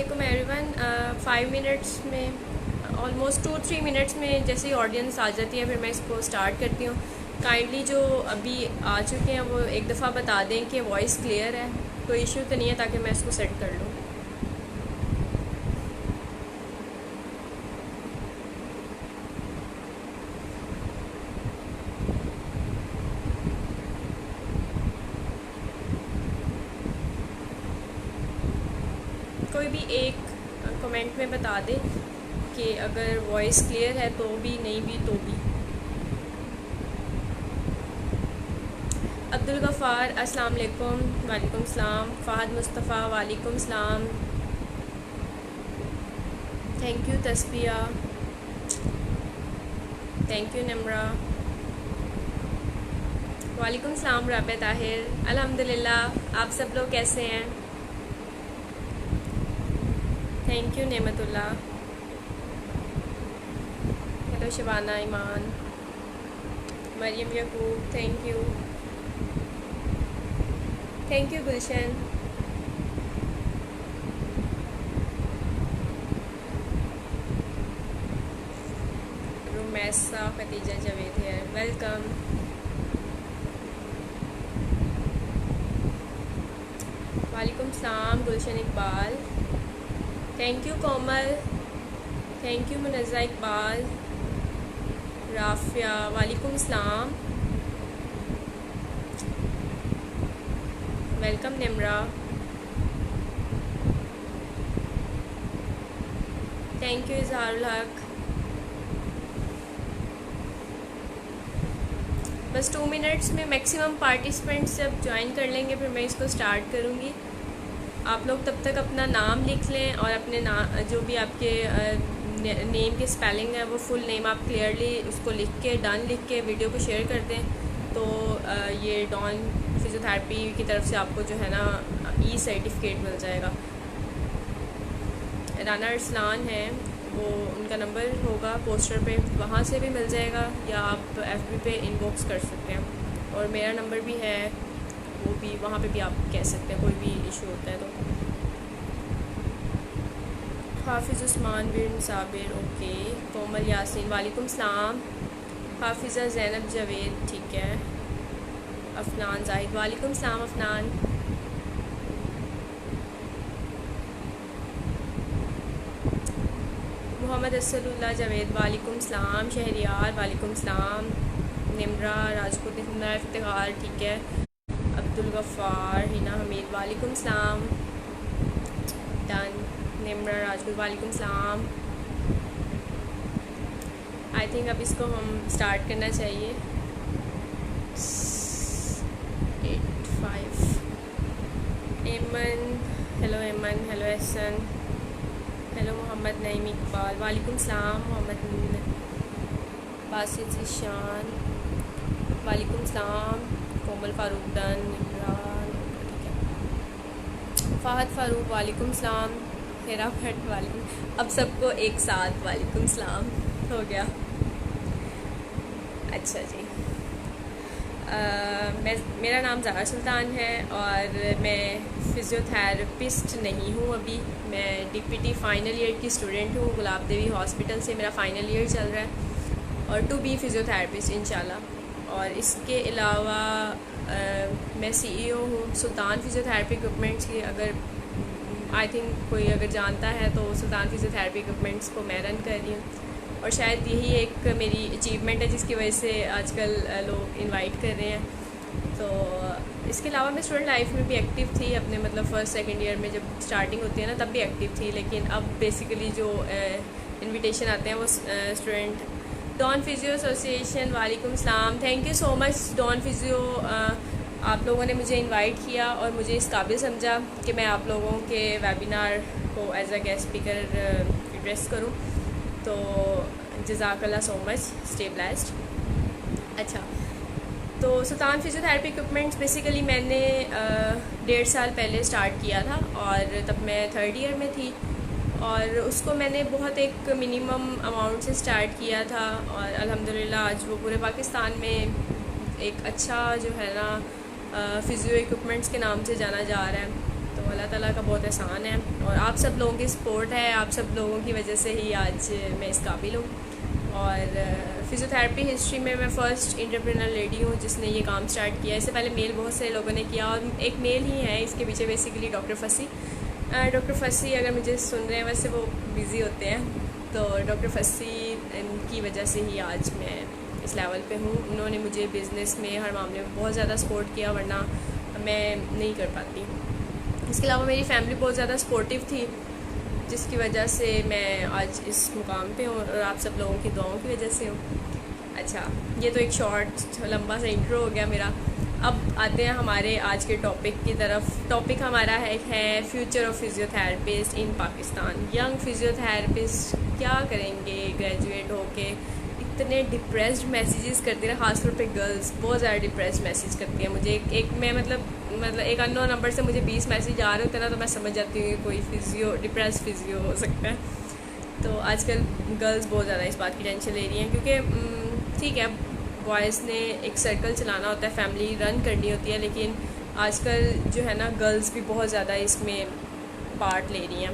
वालेकुम everyone. 5 minutes में almost 2-3 minutes में जैसे ही ऑडियंस आ जाती है फिर मैं इसको स्टार्ट करती हूँ। काइंडली जो अभी आ चुके हैं वो एक दफ़ा बता दें कि वॉइस क्लियर है, कोई इशू तो नहीं है, ताकि मैं इसको सेट कर लूँ। कोई भी एक कमेंट में बता दे कि अगर वॉइस क्लियर है तो भी, नहीं भी तो भी। अब्दुल गफ़ार अस्सलाम वालेकुम। वालेकुम सलाम। फ़हद मुस्तफ़ा वालेकुम सलाम। Thank you Tasbia, thank you Nimra. वालेकुम सलाम राबे ताहिर। अल्हम्दुलिल्लाह, आप सब लोग कैसे हैं? Thank you Nematullah. Hello Shivana Iman, Maryam Yakub, thank you Gulshan. Rumaisa Khatija Javed है, वेलकम। वालेकुम सलाम Gulshan Iqbal, thank you Komal, thank you Munazza Iqbal. Rafia वालेकुम सलाम, welcome Nimra, thank you Izharul Haq. बस 2 मिनट्स में मैक्सिमम पार्टिसिपेंट्स जब ज्वाइन कर लेंगे फिर मैं इसको स्टार्ट करूँगी। आप लोग तब तक अपना नाम लिख लें और अपने जो भी आपके नेम की स्पेलिंग है वो फुल नेम आप क्लियरली उसको लिख के, डन लिख के वीडियो को शेयर कर दें तो ये डॉन फिजियोथेरेपी की तरफ से आपको जो है ना ई सर्टिफिकेट मिल जाएगा। राना अरसलान है, वो उनका नंबर होगा पोस्टर पे, वहाँ से भी मिल जाएगा या आप एफबी पे इनबॉक्स कर सकते हैं। और मेरा नंबर भी है, वो भी वहाँ पे भी आप कह सकते हैं, कोई भी इशू होता है तो। हाफिज़ उस्मान बिन साबिर, ओके। कोमल यासीन वालेकुम सलाम। हाफिज़ा ज़ैनब जावेद, ठीक है। अफनान जाहिद वालेकुम सलाम अफनान। मोहम्मद असदुल्ला जावेद वालेकुम सलाम। शहरियार वालेकुम सलाम। निम्रा राजपूत निम्रा इफ्तिखार, ठीक है। अब्दुल गफ़ार हिना हमीद वालेकुम सलाम, डन। निम्रा राजपूत वालेकुम सलाम। आई थिंक अब इसको हम स्टार्ट करना चाहिए। 8-5 एमन, हेलो एमन, हेलो एहसन, हेलो मोहम्मद नईम इकबाल वालेकुम सलाम। मोहम्मद बासित ईशान वालेकुम सलाम। कोमल फ़ारूक डन, इमरान, ठीक है। फ़हद फ़ारूक वालेकुम सलाम। हेरा भट्ट वालेकुम, अब सबको एक साथ वालेकुम सलाम हो गया। अच्छा जी, मेरा नाम ज़ारा सुल्तान है और मैं फ़िज़ियोथेरेपिस्ट नहीं हूँ अभी। मैं डीपीटी फ़ाइनल ईयर की स्टूडेंट हूँ, गुलाब देवी हॉस्पिटल से मेरा फ़ाइनल ईयर चल रहा है और टू बी फ़िज़ियोथेरेपिस्ट इंशाल्लाह। और इसके अलावा मैं सीईओ हूँ सुल्तान फ़िज़ियोथेरेपी इक्विपमेंट्स की। अगर आई थिंक कोई अगर जानता है तो सुल्तान फ़िज़ियोथेरेपी इक्विपमेंट्स को मैं रन कर रही हूँ और शायद यही एक मेरी अचीवमेंट है जिसकी वजह से आजकल लोग इनवाइट कर रहे हैं। तो इसके अलावा मैं स्टूडेंट लाइफ में भी एक्टिव थी, अपने मतलब फ़र्स्ट सेकंड ईयर में जब स्टार्टिंग होती है ना तब भी एक्टिव थी, लेकिन अब बेसिकली जो इनविटेशन आते हैं वो स्टूडेंट। डॉन फिजियो एसोसिएशन वालेकुम सलाम, thank you so much Don physio, आप लोगों ने मुझे इनवाइट किया और मुझे इस काबिल समझा कि मैं आप लोगों के वेबिनार को as a guest speaker address करूं, तो जज़ाकल्लाह सो मच, स्टे ब्लेस्ड। अच्छा, तो सुल्तान फिजियोथेरेपी इक्विपमेंट्स बेसिकली मैंने 1.5 साल पहले स्टार्ट किया था और तब मैं 3rd ईयर में थी और उसको मैंने बहुत एक मिनिमम अमाउंट से स्टार्ट किया था और अल्हम्दुलिल्लाह आज वो पूरे पाकिस्तान में एक अच्छा जो है ना फ़िज़ियो इक्विपमेंट्स के नाम से जाना जा रहा है। तो अल्लाह ताला का बहुत एहसान है और आप सब लोगों की सपोर्ट है, आप सब लोगों की वजह से ही आज मैं इस काबिल हूँ। और फ़िज़ियोथेरेपी हिस्ट्री में मैं फ़र्स्ट एंटरप्रेन्योर लेडी हूँ जिसने ये काम स्टार्ट किया। इससे पहले मेल बहुत सारे लोगों ने किया और एक मेल ही है इसके पीछे बेसिकली डॉक्टर फसी। डॉक्टर फसी अगर मुझे सुन रहे हैं, वैसे वो बिज़ी होते हैं, तो डॉक्टर फसी की वजह से ही आज मैं इस लेवल पे हूँ। उन्होंने मुझे बिज़नेस में हर मामले में बहुत ज़्यादा सपोर्ट किया, वरना मैं नहीं कर पाती। इसके अलावा मेरी फैमिली बहुत ज़्यादा सपोर्टिव थी, जिसकी वजह से मैं आज इस मुकाम पे हूँ और आप सब लोगों की दुआओं की वजह से हूँ। अच्छा, ये तो एक शॉर्ट लंबा सा इंट्रो हो गया मेरा। अब आते हैं हमारे आज के टॉपिक की तरफ। टॉपिक हमारा है future of physiotherapist in Pakistan. Young physiotherapist क्या करेंगे ग्रेजुएट होके। इतने डिप्रेस्ड मैसेजेस करती है, ख़ासतौर पे गर्ल्स बहुत ज़्यादा डिप्रेस्ड मैसेज करती है मुझे। एक मैं मतलब एक अननोन नंबर से मुझे 20 मैसेज आ रहे होते हैं ना, तो मैं समझ जाती हूँ कि कोई डिप्रेस्ड फिजियो हो सकता है। तो आजकल गर्ल्स बहुत ज़्यादा इस बात की टेंशन ले रही हैं, क्योंकि ठीक है बॉयज़ ने एक सर्कल चलाना होता है, फैमिली रन करनी होती है, लेकिन आजकल जो है ना गर्ल्स भी बहुत ज़्यादा इसमें पार्ट ले रही हैं।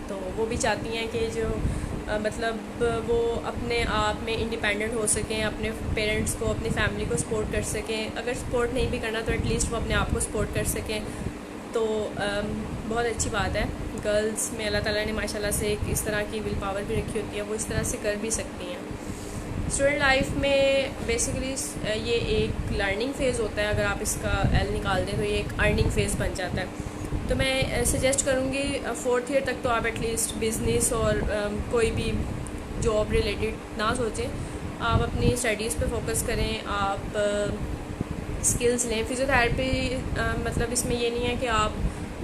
तो वो भी चाहती हैं कि जो मतलब वो अपने आप में इंडिपेंडेंट हो सकें, अपने पेरेंट्स को, अपनी फैमिली को सपोर्ट कर सकें। अगर सपोर्ट नहीं भी करना तो एटलीस्ट वो अपने आप को सपोर्ट कर सकें। तो बहुत अच्छी बात है। गर्ल्स में अल्लाह ताला ने माशाल्लाह से एक इस तरह की विल पावर भी रखी होती है, वो इस तरह से कर भी सकती हैं। स्टूडेंट लाइफ में बेसिकली ये एक लर्निंग फ़ेज़ होता है। अगर आप इसका एल निकाल दें तो ये एक अर्निंग फ़ेज़ बन जाता है। तो मैं सजेस्ट करूँगी 4th ईयर तक तो आप एटलीस्ट बिज़नेस और कोई भी जॉब रिलेटेड ना सोचें, आप अपनी स्टडीज़ पे फोकस करें, आप स्किल्स लें। फिज़ियोथेरेपी मतलब इसमें ये नहीं है कि आप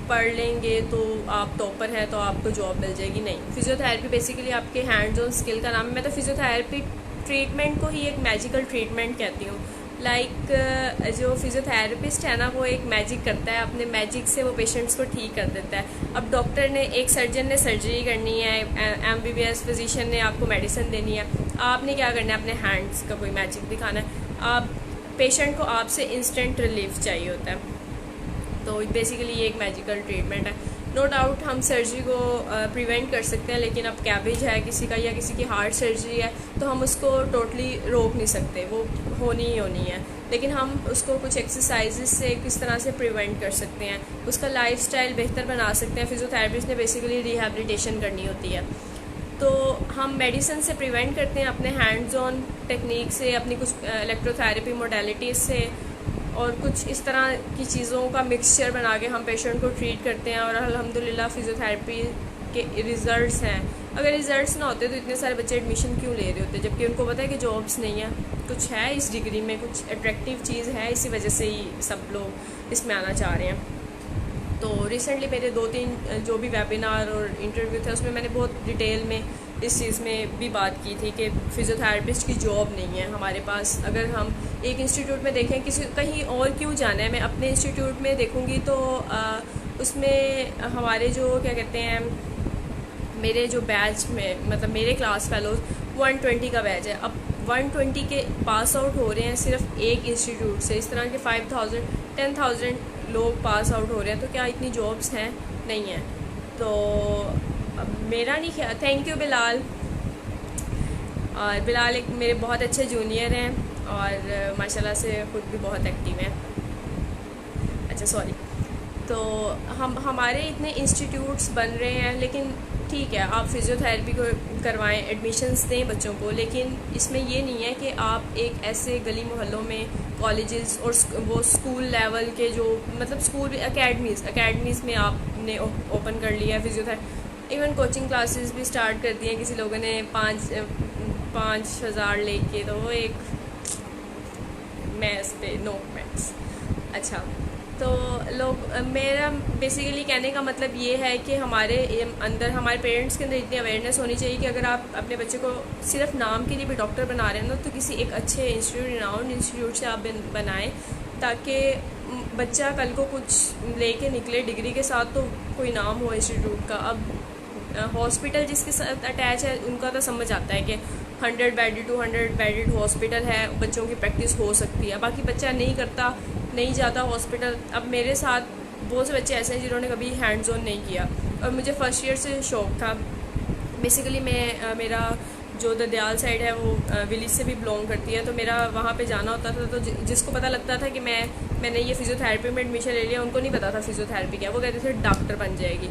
पढ़ लेंगे तो आप टॉपर हैं तो आपको जॉब मिल जाएगी, नहीं। फिज़ियोथेरेपी बेसिकली आपके हैंड्स ऑन स्किल का नाम है। मैं तो फिज़ियोथेरेपी ट्रीटमेंट को ही एक मैजिकल ट्रीटमेंट कहती हूँ। जो फिज़ियोथेरेपिस्ट है ना, वो एक मैजिक करता है, अपने मैजिक से वो पेशेंट्स को ठीक कर देता है। अब डॉक्टर ने, एक सर्जन ने सर्जरी करनी है, MBBS फिजिशियन ने आपको मेडिसिन देनी है, आपने क्या करना है, अपने हैंड्स का कोई मैजिक दिखाना है। आप पेशेंट को आपसे इंस्टेंट रिलीफ चाहिए होता है। तो बेसिकली ये एक मैजिकल ट्रीटमेंट है। नो डाउट हम सर्जरी को प्रिवेंट कर सकते हैं, लेकिन अब कैबेज है किसी का या किसी की हार्ट सर्जरी है तो हम उसको टोटली रोक नहीं सकते, वो होनी ही होनी है। लेकिन हम उसको कुछ एक्सरसाइजेस से किस तरह से प्रिवेंट कर सकते हैं, उसका लाइफस्टाइल बेहतर बना सकते हैं। फिज़ियोथेरेपिस्ट ने बेसिकली रिहैबिलिटेशन करनी होती है। तो हम मेडिसिन से प्रिवेंट करते हैं, अपने हैंड्स ऑन टेक्निक से, अपनी कुछ इलेक्ट्रोथेरेपी मोडेलिटीज़ से और कुछ इस तरह की चीज़ों का मिक्सचर बना के हम पेशेंट को ट्रीट करते हैं। और अल्हम्दुलिल्लाह फिज़ियोथेरेपी के रिज़ल्ट्स हैं। अगर रिज़ल्ट्स ना होते तो इतने सारे बच्चे एडमिशन क्यों ले रहे होते, जबकि उनको पता है कि जॉब्स नहीं है, कुछ है इस डिग्री में, कुछ अट्रैक्टिव चीज़ है, इसी वजह से ही सब लोग इसमें आना चाह रहे हैं। तो रिसेंटली मेरे 2-3 जो भी वेबिनार और इंटरव्यू थे उसमें मैंने बहुत डिटेल में इस चीज़ में भी बात की थी कि फ़िज़ियोथेरेपिस्ट की जॉब नहीं है हमारे पास। अगर हम एक इंस्टीट्यूट में देखें, किसी कहीं और क्यों जाना है, मैं अपने इंस्टीट्यूट में देखूँगी तो उसमें हमारे जो क्या कहते हैं, मेरे जो बैच में मतलब मेरे क्लास फेलोज़ 120 का बैच है। अब 120 के पास आउट हो रहे हैं सिर्फ एक इंस्टीट्यूट से। इस तरह के 5000 10,000 लोग पास आउट हो रहे हैं, तो क्या इतनी जॉब्स हैं? नहीं है। तो मेरा नहीं ख्याल। Thank you Bilal. और बिलाल एक मेरे बहुत अच्छे जूनियर हैं और माशाल्लाह से खुद भी बहुत एक्टिव हैं। अच्छा सॉरी। तो हमारे इतने इंस्टीट्यूट्स बन रहे हैं, लेकिन ठीक है आप फिज़ियोथेरेपी को करवाएं, एडमिशन्स दें बच्चों को, लेकिन इसमें ये नहीं है कि आप एक ऐसे गली मोहल्लों में कॉलेजेस और वो स्कूल लेवल के जो मतलब स्कूल अकेडमीज़ में आपने ओपन कर लिया फिज़ियोथेरेपी। इवन कोचिंग क्लासेस भी स्टार्ट कर दिए किसी लोगों ने 5,000 लेके, तो वो एक मैथ्स पे नो मैथ्स। अच्छा, तो लोग मेरा बेसिकली कहने का मतलब ये है कि हमारे अंदर, हमारे पेरेंट्स के अंदर इतनी अवेयरनेस होनी चाहिए कि अगर आप अपने बच्चे को सिर्फ नाम के लिए भी डॉक्टर बना रहे हैं ना, तो किसी एक अच्छे इंस्टीट्यूट, रिनाउंड इंस्टीट्यूट से आप बनाएं, ताकि बच्चा कल को कुछ लेके निकले डिग्री के साथ तो कोई नाम हो इंस्टीट्यूट का। अब हॉस्पिटल जिसके साथ अटैच है उनका तो समझ आता है कि 100 बेडेड 200 बेडेड हॉस्पिटल है, बच्चों की प्रैक्टिस हो सकती है। बाकी बच्चा नहीं करता, नहीं जाता हॉस्पिटल। अब मेरे साथ बहुत से बच्चे ऐसे हैं जिन्होंने कभी हैंड्स ऑन नहीं किया, और मुझे फ़र्स्ट ईयर से शौक़ था। बेसिकली मैं मेरा जो ददयाल साइड है वो विलेज से भी बिलोंग करती है, तो मेरा वहाँ पे जाना होता था। तो जिसको पता लगता था कि मैंने ये फ़िज़ियोथेरेपी में एडमिशन ले लिया, उनको नहीं पता था फ़िज़ियोथेरेपी क्या। वो कहते थे डॉक्टर बन जाएगी।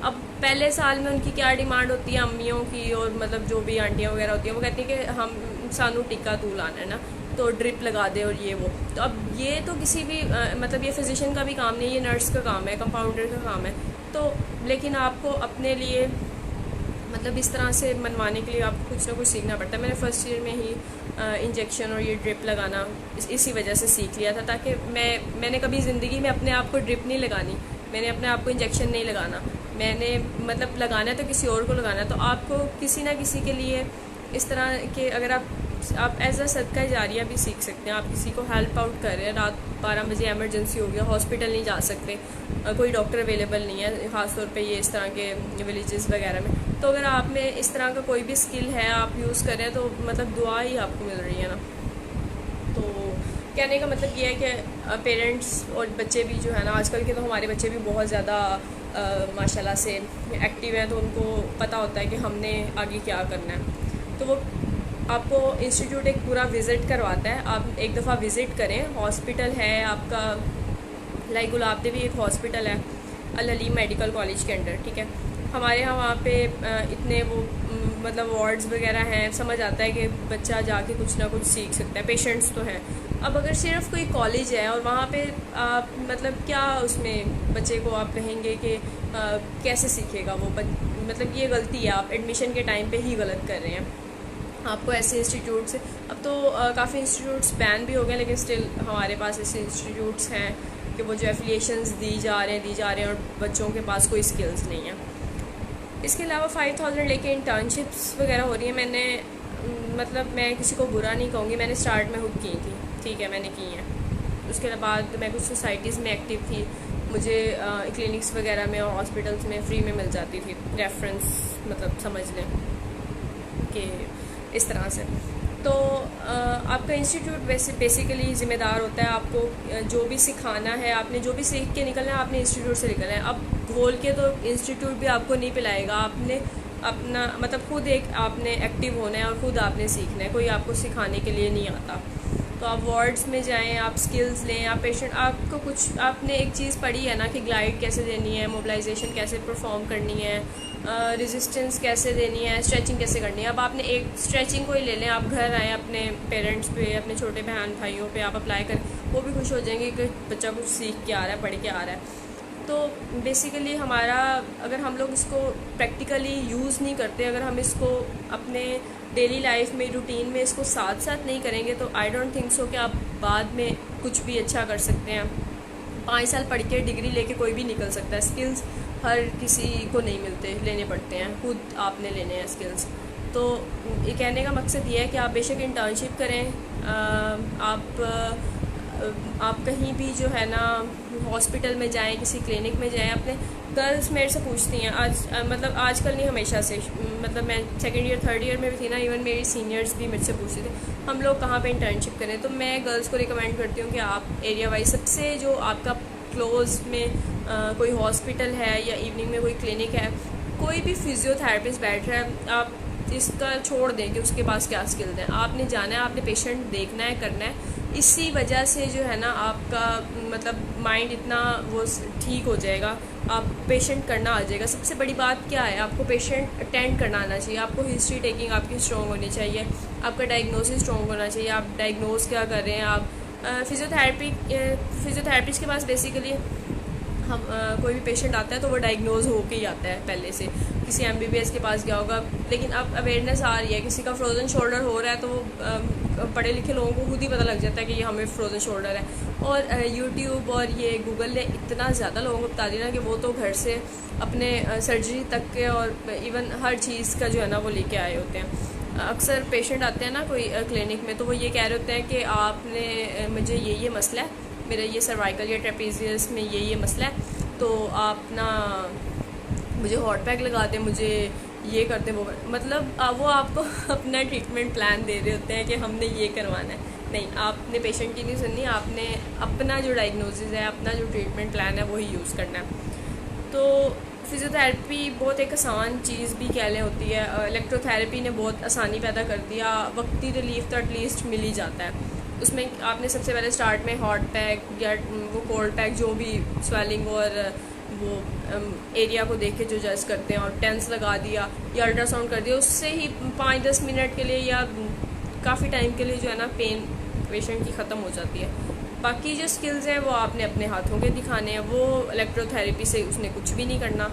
अब पहले साल में उनकी क्या डिमांड होती है अम्मियों की, और मतलब जो भी आंटियाँ वगैरह होती हैं, वो कहती हैं कि हम सानू टिक्का तू लाना है ना, तो ड्रिप लगा दे और ये वो। तो अब ये तो किसी भी मतलब ये फिजिशियन का भी काम नहीं, ये नर्स का काम है, कंपाउंडर का काम है। तो लेकिन आपको अपने लिए मतलब इस तरह से मनवाने के लिए आपको कुछ ना कुछ सीखना पड़ता है। मैंने फ़र्स्ट ईयर में ही इंजेक्शन और ये ड्रिप लगाना इसी वजह से सीख लिया था, ताकि मैंने कभी ज़िंदगी में अपने आप को ड्रिप नहीं लगानी, मैंने अपने आप को इंजेक्शन नहीं लगाना, मैंने मतलब लगाना है तो किसी और को लगाना है। तो आपको किसी ना किसी के लिए इस तरह के, अगर आप एज अ सदका जारिया भी सीख सकते हैं। आप किसी को हेल्प आउट कर रहे हैं, रात 12 बजे एमरजेंसी हो गया, हॉस्पिटल नहीं जा सकते, कोई डॉक्टर अवेलेबल नहीं है, ख़ासतौर पे ये इस तरह के विलेजेस वगैरह में। तो अगर आप में इस तरह का कोई भी स्किल है, आप यूज़ कर रहे हैं, तो मतलब दुआ ही आपको मिल रही है ना। तो कहने का मतलब ये है कि पेरेंट्स और बच्चे भी जो है ना, आजकल के तो हमारे बच्चे भी बहुत ज़्यादा माशाल्लाह से एक्टिव हैं, तो उनको पता होता है कि हमने आगे क्या करना है। तो वो आपको इंस्टीट्यूट एक पूरा विज़िट करवाता है, आप एक दफ़ा विज़िट करें। हॉस्पिटल है आपका, लाइक गुलाब देवी एक हॉस्पिटल है अल हलीम मेडिकल कॉलेज के अंडर, ठीक है। हमारे यहाँ वहाँ पे इतने वो मतलब वार्ड्स वगैरह हैं, समझ आता है कि बच्चा जाके कुछ ना कुछ सीख सकता है, पेशेंट्स तो हैं। अब अगर सिर्फ कोई कॉलेज है और वहाँ पे आप मतलब क्या उसमें बच्चे को आप कहेंगे कि कैसे सीखेगा वो, मतलब ये गलती है, आप एडमिशन के टाइम पे ही गलत कर रहे हैं। आपको ऐसे इंस्टीट्यूट से, अब तो काफ़ी इंस्टीट्यूट्स बैन भी हो गए, लेकिन स्टिल हमारे पास ऐसे इंस्टीट्यूट्स हैं कि वो जो एफिलिएशंस दी जा रहे हैं और बच्चों के पास कोई स्किल्स नहीं है। इसके अलावा 5000 लेके इंटर्नशिप्स वगैरह हो रही हैं। मैंने मतलब मैं किसी को बुरा नहीं कहूँगी, मैंने स्टार्ट में खुद की थी, ठीक है, मैंने की हैं। उसके बाद मैं कुछ सोसाइटीज़ में एक्टिव थी, मुझे क्लिनिक्स वगैरह में और हॉस्पिटल्स में फ्री में मिल जाती थी रेफरेंस, मतलब समझ लें कि इस तरह से। तो आपका इंस्टीट्यूट वैसे बेसिकली ज़िम्मेदार होता है, आपको जो भी सिखाना है, आपने जो भी सीख के निकलना है, आपने इंस्टीट्यूट से निकलना है। अब घोल के तो इंस्टीट्यूट भी आपको नहीं पिलाएगा, आपने अपना मतलब खुद एक आपने एक्टिव होना है और ख़ुद आपने सीखना है, कोई आपको सिखाने के लिए नहीं आता। तो आप वार्ड्स में जाएं, आप स्किल्स लें, आप पेशेंट, आपको कुछ आपने एक चीज़ पढ़ी है ना कि ग्लाइड कैसे देनी है, मोबिलाइजेशन कैसे परफॉर्म करनी है, रेजिस्टेंस कैसे देनी है, स्ट्रेचिंग कैसे करनी है। अब आपने एक स्ट्रेचिंग को ही ले लें, आप घर आएँ, अपने पेरेंट्स पे, अपने छोटे बहन भाइयों पे आप अप्लाई करें, वो भी खुश हो जाएंगे कि बच्चा कुछ सीख के आ रहा है, पढ़ के आ रहा है। तो बेसिकली हमारा, अगर हम लोग इसको प्रैक्टिकली यूज़ नहीं करते, अगर हम इसको अपने डेली लाइफ में, रूटीन में इसको साथ साथ नहीं करेंगे, तो आई डोंट थिंक सो कि आप बाद में कुछ भी अच्छा कर सकते हैं। 5 साल पढ़ के डिग्री लेके कोई भी निकल सकता है, स्किल्स हर किसी को नहीं मिलते, लेने पड़ते हैं, खुद आपने लेने हैं स्किल्स। तो ये कहने का मकसद ये है कि आप बेशक इंटर्नशिप करें, आप कहीं भी जो है ना हॉस्पिटल में जाएं, किसी क्लिनिक में जाएं। अपने गर्ल्स मेरे से पूछती हैं, मतलब आजकल नहीं, हमेशा से, मतलब मैं सेकंड ईयर थर्ड ईयर में भी थी ना, इवन मेरी सीनियर्स भी मेरे से पूछते थे हम लोग कहाँ पे इंटर्नशिप करें। तो मैं गर्ल्स को रिकमेंड करती हूँ कि आप एरिया वाइज सबसे जो आपका क्लोज में कोई हॉस्पिटल है या इवनिंग में कोई क्लिनिक है, कोई भी फिजियोथेरेपिस्ट बैठ रहा है, आप इसका छोड़ दें कि उसके पास क्या स्किल्स हैं। आपने जाना है, आपने पेशेंट देखना है, करना है। इसी वजह से जो है ना आपका मतलब माइंड इतना वो ठीक हो जाएगा, आप पेशेंट करना आ जाएगा। सबसे बड़ी बात क्या है, आपको पेशेंट अटेंड करना आना चाहिए, आपको हिस्ट्री टेकिंग आपकी स्ट्रॉन्ग होनी चाहिए, आपका डायग्नोसिस स्ट्रॉन्ग होना चाहिए, आप डायग्नोज क्या कर रहे हैं। आप फिजियोथेरेपिस्ट के पास बेसिकली हम कोई भी पेशेंट आता है तो वो डायग्नोज होके ही आता है पहले से, किसी MBBS के पास गया होगा। लेकिन अब अवेयरनेस आ रही है, किसी का फ्रोज़न शोल्डर हो रहा है तो वो पढ़े लिखे लोगों को खुद ही पता लग जाता है कि ये हमें फ्रोज़न शोल्डर है। और यूट्यूब और ये गूगल ने इतना ज़्यादा लोगों को बता दिया कि वो तो घर से अपने सर्जरी तक के और इवन हर चीज़ का जो है ना वो लेके आए होते हैं। अक्सर पेशेंट आते हैं ना कोई क्लिनिक में, तो वो ये कह रहे होते हैं कि आपने मुझे ये मसला है, मेरा ये सर्वाइकल या ट्रेपेजियस में ये मसला है, तो आप ना मुझे हॉट पैक लगा दें, मुझे ये करते वो मतलब वो आपको अपना ट्रीटमेंट प्लान दे रहे होते हैं कि हमने ये करवाना है। नहीं, आपने पेशेंट की नहीं सुननी, आपने अपना जो डायग्नोसिस है, अपना जो ट्रीटमेंट प्लान है वही यूज़ करना है। तो फिज़ियोथेरेपी बहुत एक आसान चीज़ भी कह लें होती है। इलेक्ट्रोथेरेपी ने बहुत आसानी पैदा कर दिया, वक्ती रिलीफ तो एटलीस्ट मिल ही जाता है। उसमें आपने सबसे पहले स्टार्ट में हॉट पैक या वो कोल्ड पैक, जो भी स्वेलिंग और वो एरिया को देख के जो जज करते हैं, और टेंस लगा दिया या अल्ट्रासाउंड कर दिया, उससे ही 5-10 मिनट के लिए या काफ़ी टाइम के लिए जो है ना पेन पेशेंट की ख़त्म हो जाती है। बाकी जो स्किल्स हैं वो आपने अपने हाथों के दिखाने हैं, वो इलेक्ट्रोथेरेपी से उसने कुछ भी नहीं करना।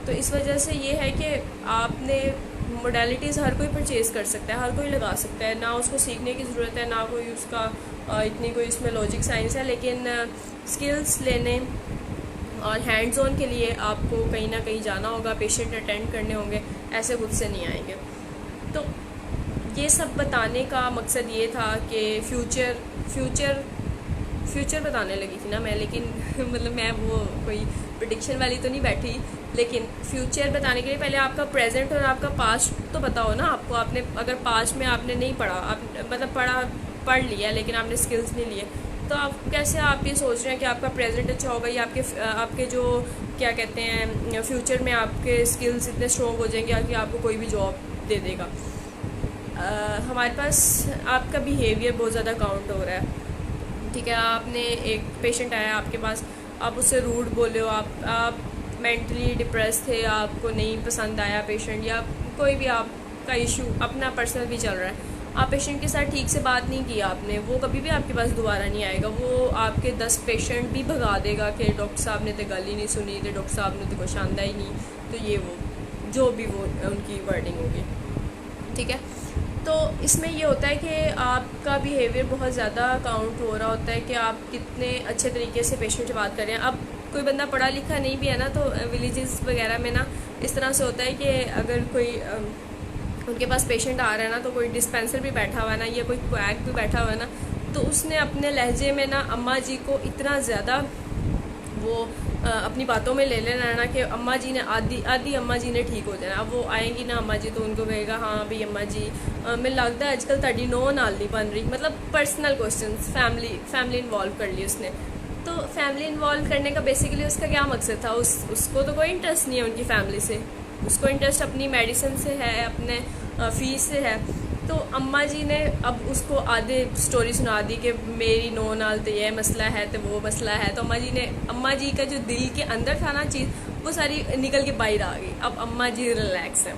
तो इस वजह से ये है कि आपने मोडेलिटीज़ हर कोई परचेज़ कर सकता है, हर कोई लगा सकता है, ना उसको सीखने की ज़रूरत है, ना कोई उसका इतनी कोई इसमें लॉजिक साइंस है। लेकिन स्किल्स लेने और हैंड्स ऑन के लिए आपको कहीं ना कहीं जाना होगा, पेशेंट अटेंड करने होंगे, ऐसे खुद से नहीं आएंगे। तो ये सब बताने का मकसद ये था कि फ्यूचर बताने लगी थी ना मैं, लेकिन मतलब मैं वो कोई प्रेडिक्शन वाली तो नहीं बैठी, लेकिन फ्यूचर बताने के लिए पहले आपका प्रेजेंट और आपका पास्ट तो पता हो ना आपको। आपने अगर पास्ट में आपने नहीं पढ़ा, आप मतलब पढ़ लिया लेकिन आपने स्किल्स नहीं लिए, तो आप कैसे आप ये सोच रहे हैं कि आपका प्रेजेंट अच्छा होगा या आपके जो क्या कहते हैं फ्यूचर में आपके स्किल्स इतने स्ट्रॉन्ग हो जाएंगे कि आपको कोई भी जॉब दे देगा। हमारे पास आपका बिहेवियर बहुत ज़्यादा काउंट हो रहा है। ठीक है, आपने एक पेशेंट आया आपके पास, आप उससे रूड बोले हो, आप मेंटली डिप्रेस थे, आपको नहीं पसंद आया पेशेंट, या कोई भी आपका इशू अपना पर्सनल भी चल रहा है, आप पेशेंट के साथ ठीक से बात नहीं की आपने, वो कभी भी आपके पास दोबारा नहीं आएगा। वो आपके 10 पेशेंट भी भगा देगा कि डॉक्टर साहब ने तो गल ही नहीं सुनी, तो डॉक्टर साहब ने तो कुछ आंदा ही नहीं, तो ये वो जो भी वो उनकी वर्डिंग होगी। ठीक है, तो इसमें ये होता है कि आपका बिहेवियर बहुत ज़्यादा काउंट हो रहा होता है कि आप कितने अच्छे तरीके से पेशेंट से बात कर रहे हैं। अब कोई बंदा पढ़ा लिखा नहीं भी है ना, तो विलेजेस वगैरह में ना इस तरह से होता है कि अगर कोई उनके पास पेशेंट आ रहा है ना, तो कोई डिस्पेंसर भी बैठा हुआ है ना, या कोई क्वैक भी बैठा हुआ है ना, तो उसने अपने लहजे में ना अम्मा जी को इतना ज़्यादा वो अपनी बातों में ले लेना है ना कि अम्मा जी ने आधी अम्मा जी ने ठीक हो जाना। अब वो आएंगी ना अम्मा जी, तो उनको कहेगा हाँ भाई अम्मा जी मैं लगता है आजकल ताड़ी नो नाल नहीं बन रही, मतलब पर्सनल क्वेश्चंस, फैमिली इन्वॉल्व कर ली उसने। तो फैमिली इन्वॉल्व करने का बेसिकली उसका क्या मकसद था, उसको तो कोई इंटरेस्ट नहीं है उनकी फैमिली से, उसको इंटरेस्ट अपनी मेडिसिन से है, अपने फीस से है। तो अम्मा जी ने अब उसको आधे स्टोरी सुना दी कि मेरी नो नाल तो ये मसला है तो वो मसला है, तो अम्मा जी का जो दिल के अंदर था ना चीज़, वो सारी निकल के बाहर आ गई। अब अम्मा जी रिलैक्स है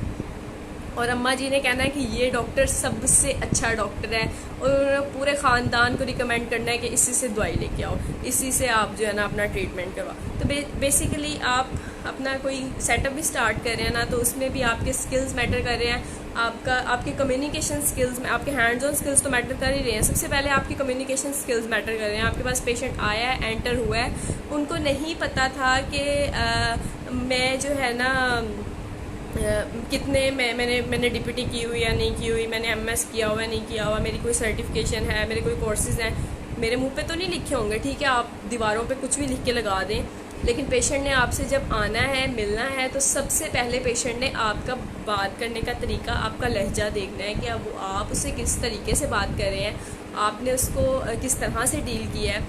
और अम्मा जी ने कहना है कि ये डॉक्टर सबसे अच्छा डॉक्टर है, और उन्होंने पूरे ख़ानदान को रिकमेंड करना है कि इसी से दवाई लेके आओ, इसी से आप जो है ना अपना ट्रीटमेंट करवाओ। तो बेसिकली आप अपना कोई सेटअप भी स्टार्ट कर रहे हैं ना, तो उसमें भी आपके स्किल्स मैटर कर रहे हैं, आपके कम्युनिकेशन स्किल्स में, आपके हैंड्स ऑन स्किल्स तो मैटर कर ही रहे हैं। सबसे पहले आपकी कम्युनिकेशन स्किल्स मैटर कर रहे हैं। आपके पास पेशेंट आया है, एंटर हुआ है, उनको नहीं पता था कि मैं जो है ना कितने मैंने डीपीटी की हुई या नहीं की हुई, मैंने एमएस किया हुआ नहीं किया हुआ, मेरी कोई सर्टिफिकेशन है, मेरे कोई कोर्सेज हैं, मेरे मुंह पे तो नहीं लिखे होंगे। ठीक है, आप दीवारों पे कुछ भी लिख के लगा दें, लेकिन पेशेंट ने आपसे जब आना है, मिलना है, तो सबसे पहले पेशेंट ने आपका बात करने का तरीका, आपका लहजा देखना है कि अब आप उससे किस तरीके से बात कर रहे हैं, आपने उसको किस तरह से डील किया है।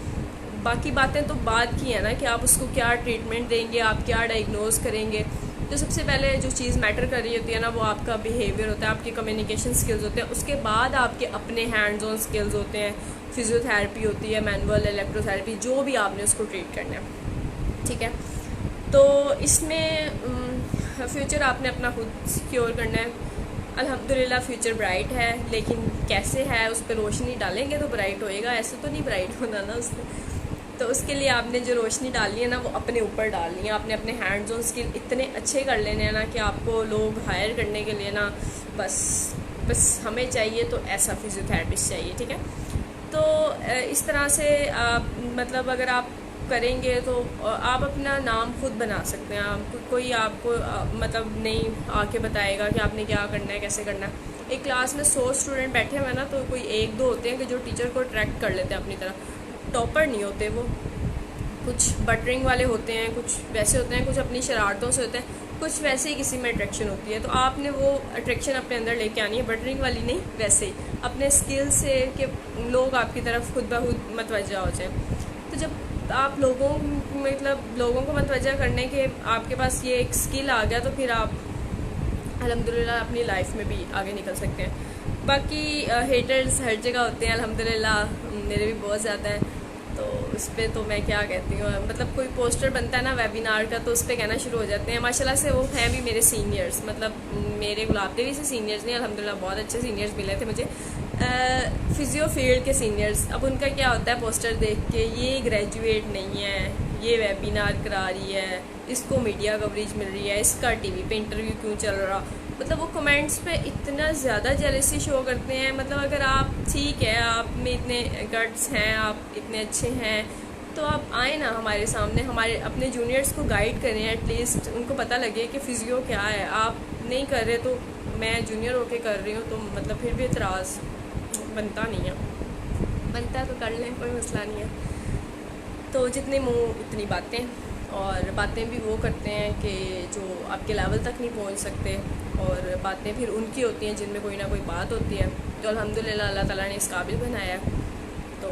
बाकी बातें तो बात की है ना कि आप उसको क्या ट्रीटमेंट देंगे, आप क्या डायग्नोज करेंगे। तो सबसे पहले जो चीज़ मैटर कर रही होती है ना, वो आपका बिहेवियर होता है, आपके कम्युनिकेशन स्किल्स होते हैं, उसके बाद आपके अपने हैंड्स ऑन स्किल्स होते हैं, फिजियोथेरेपी होती है, मैनुअल, इलेक्ट्रोथेरेपी, जो भी आपने उसको ट्रीट करना है। ठीक है, तो इसमें फ्यूचर आपने अपना खुद सिक्योर करना है। अल्हम्दुलिल्लाह फ्यूचर ब्राइट है, लेकिन कैसे है, उस पर रोशनी डालेंगे तो ब्राइट होएगा, ऐसे तो नहीं ब्राइट होना ना उसमें। तो उसके लिए आपने जो रोशनी डालनी है ना, वो अपने ऊपर डालनी है। आपने अपने हैंड्स ऑन स्किल इतने अच्छे कर लेने हैं ना कि आपको लोग हायर करने के लिए ना बस हमें चाहिए तो ऐसा फिजियोथेरेपिस्ट चाहिए। ठीक है, तो इस तरह से मतलब अगर आप करेंगे तो आप अपना नाम खुद बना सकते हैं। कोई आपको मतलब नहीं आके बताएगा कि आपने क्या करना है, कैसे करना है। एक क्लास में 100 स्टूडेंट बैठे हुए हैं ना, तो कोई 1-2 होते हैं कि जो टीचर को अट्रैक्ट कर लेते हैं अपनी तरफ। टॉपर नहीं होते वो, कुछ बटरिंग वाले होते हैं, कुछ वैसे होते हैं, कुछ अपनी शरारतों से होते हैं, कुछ वैसे ही किसी में अट्रैक्शन होती है, तो आपने वो अट्रैक्शन अपने अंदर लेके आनी है, बटरिंग वाली नहीं, वैसे ही अपने स्किल से कि लोग आपकी तरफ खुद ब खुद मतवज्जा हो जाए। तो जब आप लोगों को मतवज्जा करने के आपके पास ये एक स्किल आ गया, तो फिर आप अल्हम्दुलिल्लाह अपनी लाइफ में भी आगे निकल सकते हैं। बाकी हेटर्स हर जगह होते हैं अल्हम्दुलिल्लाह, मेरे भी बहुत ज़्यादा हैं। तो उस पर तो मैं क्या कहती हूँ, मतलब कोई पोस्टर बनता है ना वेबिनार का, तो उस पर कहना शुरू हो जाते हैं। माशाल्लाह से वो हैं भी मेरे सीनियर्स, मतलब मेरे गुलाब देवी से सीनियर्स नहीं, अल्हम्दुलिल्लाह बहुत अच्छे सीनियर्स मिले थे मुझे, फिजियो फील्ड के सीनियर्स। अब उनका क्या होता है पोस्टर देख के, ये ग्रेजुएट नहीं है, ये वेबिनार करा रही है, इसको मीडिया कवरेज मिल रही है, इसका टीवी पे इंटरव्यू क्यों चल रहा, मतलब वो कमेंट्स पे इतना ज़्यादा जेलसी शो करते हैं। मतलब अगर आप ठीक है, आप में इतने गट्स हैं, आप इतने अच्छे हैं, तो आप आए ना हमारे सामने, हमारे अपने जूनियर्स को गाइड करें, एटलीस्ट उनको पता लगे कि फ़िज़ियो क्या है। आप नहीं कर रहे तो मैं जूनियर होके कर रही हूँ, तो मतलब फिर भी इतराज़ बनता नहीं है, बनता है तो कर लें, कोई मसला नहीं है। तो जितने मुँह उतनी बातें, और बातें भी वो करते हैं कि जो आपके लेवल तक नहीं पहुंच सकते, और बातें फिर उनकी होती हैं जिनमें कोई ना कोई बात होती है। तो अल्हम्दुलिल्लाह अल्लाह ताला ने इस काबिल बनाया है, तो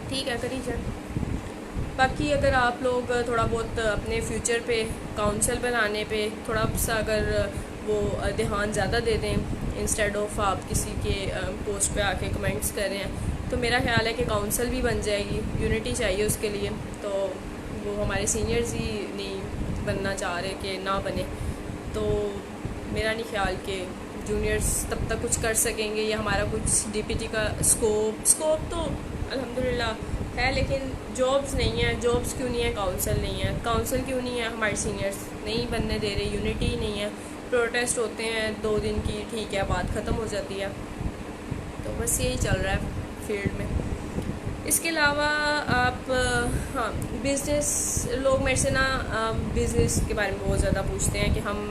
ठीक है, करी जाए। बाकी अगर आप लोग थोड़ा बहुत अपने फ्यूचर पे काउंसिल बनाने पे थोड़ा सा अगर वो ध्यान ज़्यादा दे दें, इंस्टेड ऑफ आप किसी के पोस्ट पे आके कमेंट्स कर रहे हैं, तो मेरा ख्याल है कि काउंसिल भी बन जाएगी। यूनिटी चाहिए उसके लिए, तो वो हमारे सीनियर्स ही नहीं बनना चाह रहे कि ना बने, तो मेरा नहीं ख्याल कि जूनियर्स तब तक कुछ कर सकेंगे, या हमारा कुछ डीपीटी का स्कोप तो अल्हम्दुलिल्लाह है, लेकिन जॉब्स नहीं है। जॉब्स क्यों नहीं है? काउंसिल नहीं है। काउंसिल क्यों नहीं है? हमारे सीनियर्स नहीं बनने दे रहे, यूनिटी नहीं है। प्रोटेस्ट होते हैं 2 दिन की, ठीक है, बात ख़त्म हो जाती है। तो बस यही चल रहा है फील्ड में। इसके अलावा आप हाँ, बिज़नेस, लोग मेरे से ना बिज़नेस के बारे में बहुत ज़्यादा पूछते हैं कि हम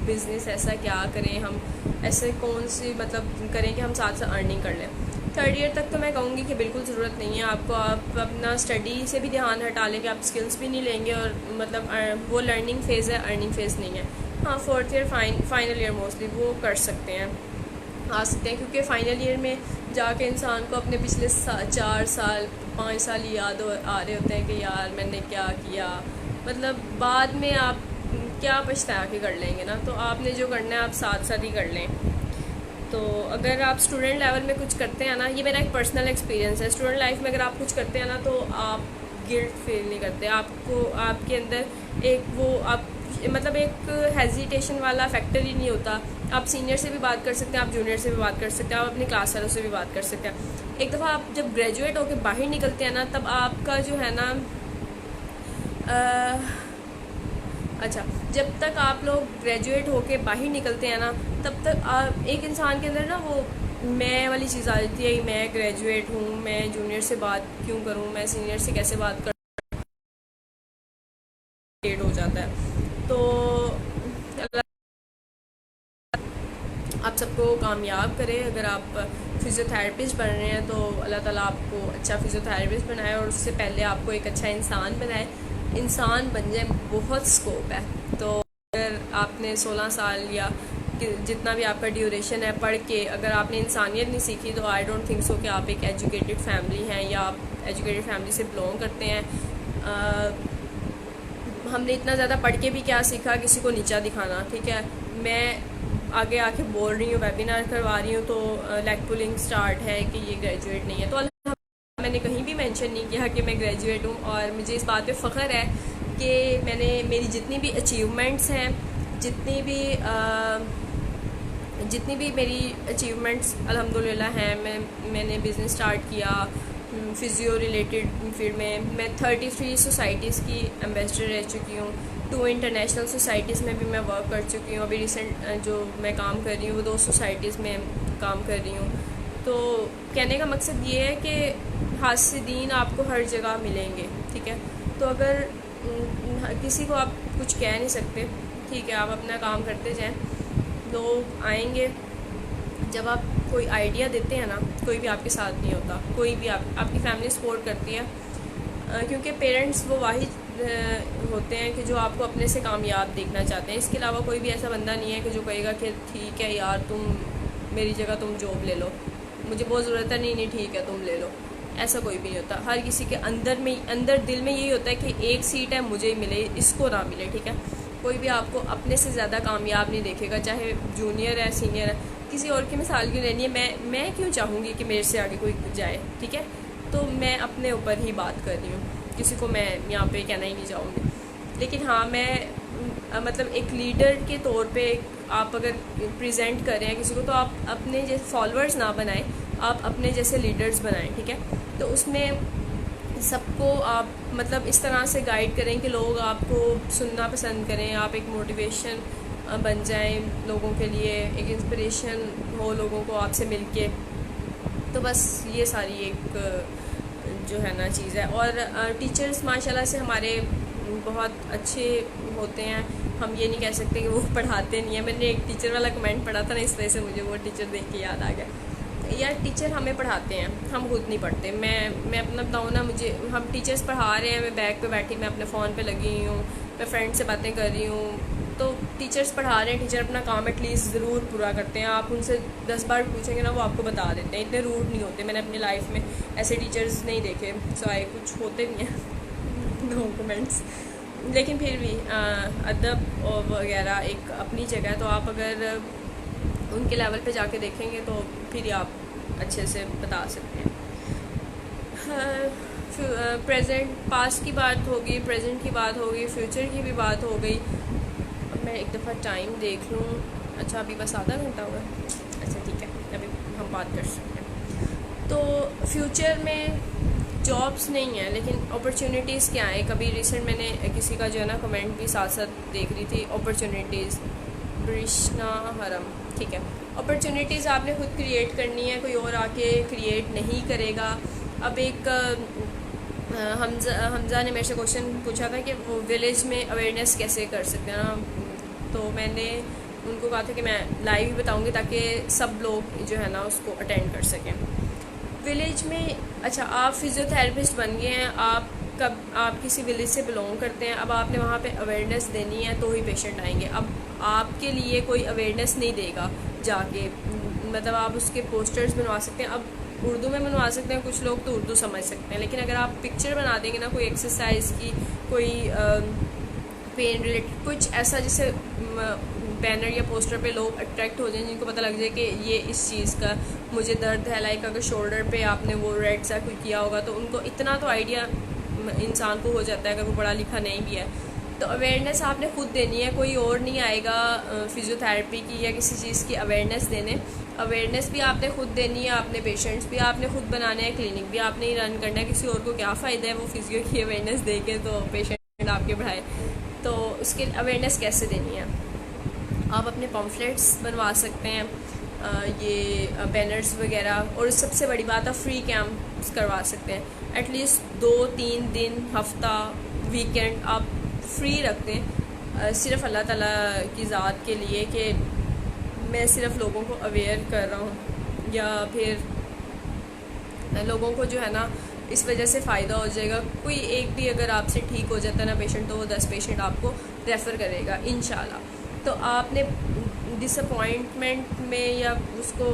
बिज़नेस ऐसा क्या करें, हम ऐसे कौन सी मतलब करें कि हम साथ साथ अर्निंग कर लें। 3rd ईयर तक तो मैं कहूँगी कि बिल्कुल ज़रूरत नहीं है आपको। आप अपना स्टडी से भी ध्यान हटा लें कि आप स्किल्स भी नहीं लेंगे, और मतलब वो लर्निंग फ़ेज़ है, अर्निंग फ़ेज़ नहीं है। हाँ, 4th year final year mostly वो कर सकते हैं, आ सकते हैं, क्योंकि फ़ाइनल ईयर में जाके इंसान को अपने पिछले 4 साल 5 साल याद आ रहे होते हैं कि यार मैंने क्या किया। मतलब बाद में आप क्या पछता के कर लेंगे ना, तो आपने जो करना है आप साथ साथ ही कर लें। तो अगर आप स्टूडेंट लेवल में कुछ करते हैं ना, ये मेरा एक पर्सनल एक्सपीरियंस है, स्टूडेंट लाइफ में अगर आप कुछ करते हैं ना, तो आप गिल्ट फील नहीं करते, आपको आपके अंदर एक वो आप मतलब एक हेजिटेशन वाला फैक्टर ही नहीं होता। आप सीनियर से भी बात कर सकते हैं, आप जूनियर से भी बात कर सकते हैं, आप अपनी क्लास वालों से भी बात कर सकते हैं। एक दफ़ा आप जब ग्रेजुएट होकर बाहर निकलते हैं ना, तब आपका जो है ना अच्छा, जब तक आप लोग ग्रेजुएट होके बाहर निकलते हैं ना, तब तक एक इंसान के अंदर ना वो मैं वाली चीज़ आ जाती है, मैं ग्रेजुएट हूँ, मैं जूनियर से बात क्यों करूँ, मैं सीनियर से कैसे बात कर, हो जाता है। तो आप सबको कामयाब करें। अगर आप फिज़ियोथेरेपिस्ट बन रहे हैं तो अल्लाह ताला आपको अच्छा फिज़ियोथेरेपिस्ट बनाए, और उससे पहले आपको एक अच्छा इंसान बनाए। इंसान बन जाए, बहुत स्कोप है। तो अगर आपने 16 साल या जितना भी आपका ड्यूरेशन है पढ़ के, अगर आपने इंसानियत नहीं सीखी, तो आई डोंट थिंक सो कि आप एक एजुकेटेड फैमिली हैं, या आप एजुकेटेड फैमिली से बिलोंग करते हैं। हमने इतना ज़्यादा पढ़ के भी क्या सीखा, किसी को नीचा दिखाना। ठीक है, मैं आगे आके बोल रही हूँ, वेबिनार करवा रही हूँ, तो लेग पुलिंग स्टार्ट है कि ये ग्रेजुएट नहीं है। तो मैंने कहीं भी मेंशन नहीं किया कि मैं ग्रेजुएट हूँ, और मुझे इस बात पे फ़ख्र है कि मेरी जितनी भी अचीवमेंट्स हैं, जितनी भी मेरी अचीवमेंट्स अल्हम्दुलिल्लाह हैं। मैंने बिज़नेस स्टार्ट किया फ़िज़ियो रिलेटेड फील्ड में। मैं 33 सोसाइटीज़ की एम्बेसडर रह चुकी हूँ, 2 इंटरनेशनल सोसाइटीज़ में भी मैं वर्क कर चुकी हूँ। अभी रिसेंट जो मैं काम कर रही हूँ वो 2 सोसाइटीज़ में काम कर रही हूँ। तो कहने का मकसद ये है कि हासिदीन आपको हर जगह मिलेंगे। ठीक है, तो अगर किसी को आप कुछ कह नहीं सकते, ठीक है, आप अपना काम करते जाएं, लोग आएंगे। जब आप कोई आइडिया देते हैं ना, कोई भी आपके साथ नहीं होता, कोई भी आपकी फैमिली सपोर्ट करती है, क्योंकि पेरेंट्स वो वाहिद होते हैं कि जो आपको अपने से कामयाब देखना चाहते हैं। इसके अलावा कोई भी ऐसा बंदा नहीं है कि जो कहेगा कि ठीक है यार तुम मेरी जगह तुम जॉब ले लो, मुझे बहुत ज़रूरत है, नहीं ठीक है तुम ले लो। ऐसा कोई भी नहीं होता। हर किसी के अंदर दिल में यही होता है कि एक सीट है मुझे ही मिले, इसको ना मिले, ठीक है। कोई भी आपको अपने से ज़्यादा कामयाब नहीं देखेगा, चाहे जूनियर है सीनियर है। किसी और की मिसाल क्यों लेनी है, मैं क्यों चाहूँगी कि मेरे से आगे कोई जाए, ठीक है। तो मैं अपने ऊपर ही बात कर रही हूँ, किसी को मैं यहाँ पे कहना ही नहीं चाहूँगी। लेकिन हाँ, मैं मतलब एक लीडर के तौर पे आप अगर प्रेजेंट कर रहे हैं किसी को, तो आप अपने जैसे फॉलोअर्स ना बनाएं, आप अपने जैसे लीडर्स बनाएं, ठीक है। तो उसमें सबको आप मतलब इस तरह से गाइड करें कि लोग आपको सुनना पसंद करें, आप एक मोटिवेशन बन जाएं लोगों के लिए, एक इंस्पिरेशन हो लोगों को आपसे मिलके। तो बस ये सारी एक जो है ना चीज़ है। और टीचर्स माशाल्लाह से हमारे बहुत अच्छे होते हैं, हम ये नहीं कह सकते कि वो पढ़ाते नहीं है। मैंने एक टीचर वाला कमेंट पढ़ा था ना, इस वजह से मुझे वो टीचर देख के याद आ गया। यार टीचर हमें पढ़ाते हैं, हम खुद नहीं पढ़ते। मैं अपना बताऊँ ना, मुझे हम टीचर्स पढ़ा रहे हैं, मैं बैग पे बैठी, मैं अपने फ़ोन पे लगी हूँ, मैं फ्रेंड से बातें कर रही हूँ। तो टीचर्स पढ़ा रहे हैं, टीचर अपना काम एटलीस्ट ज़रूर पूरा करते हैं। आप उनसे 10 बार पूछेंगे ना, वो आपको बता देते हैं, इतने रूड नहीं होते। मैंने अपनी लाइफ में ऐसे टीचर्स नहीं देखे, सिवाय कुछ होते भी हैं नो कमेंट्स। लेकिन फिर भी अदब वगैरह एक अपनी जगह है। तो आप अगर उनके लेवल पे जाके देखेंगे तो फिर आप अच्छे से बता सकते हैं। प्रेजेंट पास्ट की बात होगी, प्रेजेंट की बात होगी, फ्यूचर की भी बात हो गई। मैं एक दफ़ा टाइम देख लूँ। अच्छा अभी बस आधा घंटा हुआ है, अच्छा ठीक है, अभी हम बात कर सकते हैं। तो फ्यूचर में जॉब्स नहीं है, लेकिन अपॉर्चुनिटीज़ क्या है। कभी रिसेंट मैंने किसी का जो है ना कमेंट भी साथ साथ देख रही थी, अपॉर्चुनिटीज़ ब्रिश्ना हरम, ठीक है। अपॉर्चुनिटीज़ आपने खुद क्रिएट करनी है, कोई और आके क्रिएट नहीं करेगा। अब एक हमज़ा ने मेरे से क्वेश्चन पूछा था कि वो विलेज में अवेयरनेस कैसे कर सकते हैं ना, तो मैंने उनको कहा था कि मैं लाइव ही बताऊंगी ताकि सब लोग जो है ना उसको अटेंड कर सकें। विलेज में अच्छा आप फिज़ियोथेरेपिस्ट बन गए हैं, आप किसी विलेज से बिलोंग करते हैं, अब आपने वहाँ पे अवेयरनेस देनी है तो ही पेशेंट आएंगे। अब आपके लिए कोई अवेयरनेस नहीं देगा जाके, मतलब आप उसके पोस्टर्स बनवा सकते हैं। अब उर्दू में बनवा सकते हैं, कुछ लोग तो उर्दू समझ सकते हैं, लेकिन अगर आप पिक्चर बना देंगे ना, कोई एक्सरसाइज की, कोई पेन रिलेटेड कुछ ऐसा, जिससे बैनर या पोस्टर पे लोग अट्रैक्ट हो जाएं, जिनको पता लग जाए कि ये इस चीज़ का मुझे दर्द है। लाइक अगर शोल्डर पे आपने वो रेड सा कोई किया होगा तो उनको इतना तो आइडिया इंसान को हो जाता है, अगर वो पढ़ा लिखा नहीं भी है। तो अवेयरनेस आपने खुद देनी है, कोई और नहीं आएगा फिज़ियोथेरेपी की या किसी चीज़ की अवेयरनेस देने। अवेयरनेस भी आपने खुद देनी है, आपने पेशेंट्स भी आपने खुद बनाने हैं, क्लिनिक भी आपने ही रन करना है। किसी और को क्या फ़ायदा है वो फिजियो की अवेयरनेस दे के तो पेशेंट आपके बढ़ाए। तो उसके अवेयरनेस कैसे देनी है, आप अपने पम्फलेट्स बनवा सकते हैं, ये बैनर्स वगैरह। और सबसे बड़ी बात, आप फ्री कैंप्स करवा सकते हैं। एटलीस्ट 2-3 दिन, हफ्ता, वीकेंड आप फ्री रखते हैं सिर्फ अल्लाह ताला की ज़ात के लिए कि मैं सिर्फ लोगों को अवेयर कर रहा हूँ, या फिर लोगों को जो है ना इस वजह से फ़ायदा हो जाएगा। कोई एक भी अगर आपसे ठीक हो जाता है ना पेशेंट, तो वो 10 पेशेंट आपको रेफ़र करेगा इंशाल्लाह। तो आपने डिसअपॉइंटमेंट में या उसको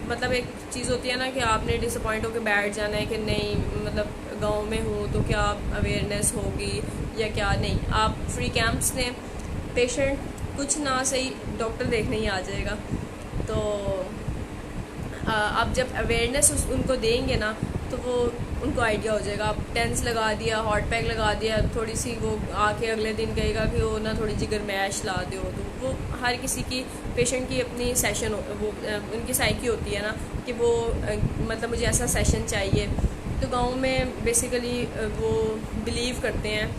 मतलब एक चीज़ होती है ना कि आपने डिसअपॉइंट होकर बैठ जाना है कि नहीं, मतलब गांव में हूँ तो क्या अवेयरनेस होगी या क्या नहीं। आप फ्री कैंप्स ने पेशेंट कुछ ना सही डॉक्टर देखने ही आ जाएगा। तो आप जब अवेयरनेस उनको देंगे ना तो वो उनको आइडिया हो जाएगा। आप टेंस लगा दिया, हॉट पैक लगा दिया, थोड़ी सी वो आके अगले दिन कहेगा कि वो ना थोड़ी जिगर मैश ला दो। तो वो हर किसी की पेशेंट की अपनी सेशन वो उनकी साइकी होती है ना कि वो मतलब मुझे ऐसा सेशन चाहिए। तो गांव में बेसिकली वो बिलीव करते हैं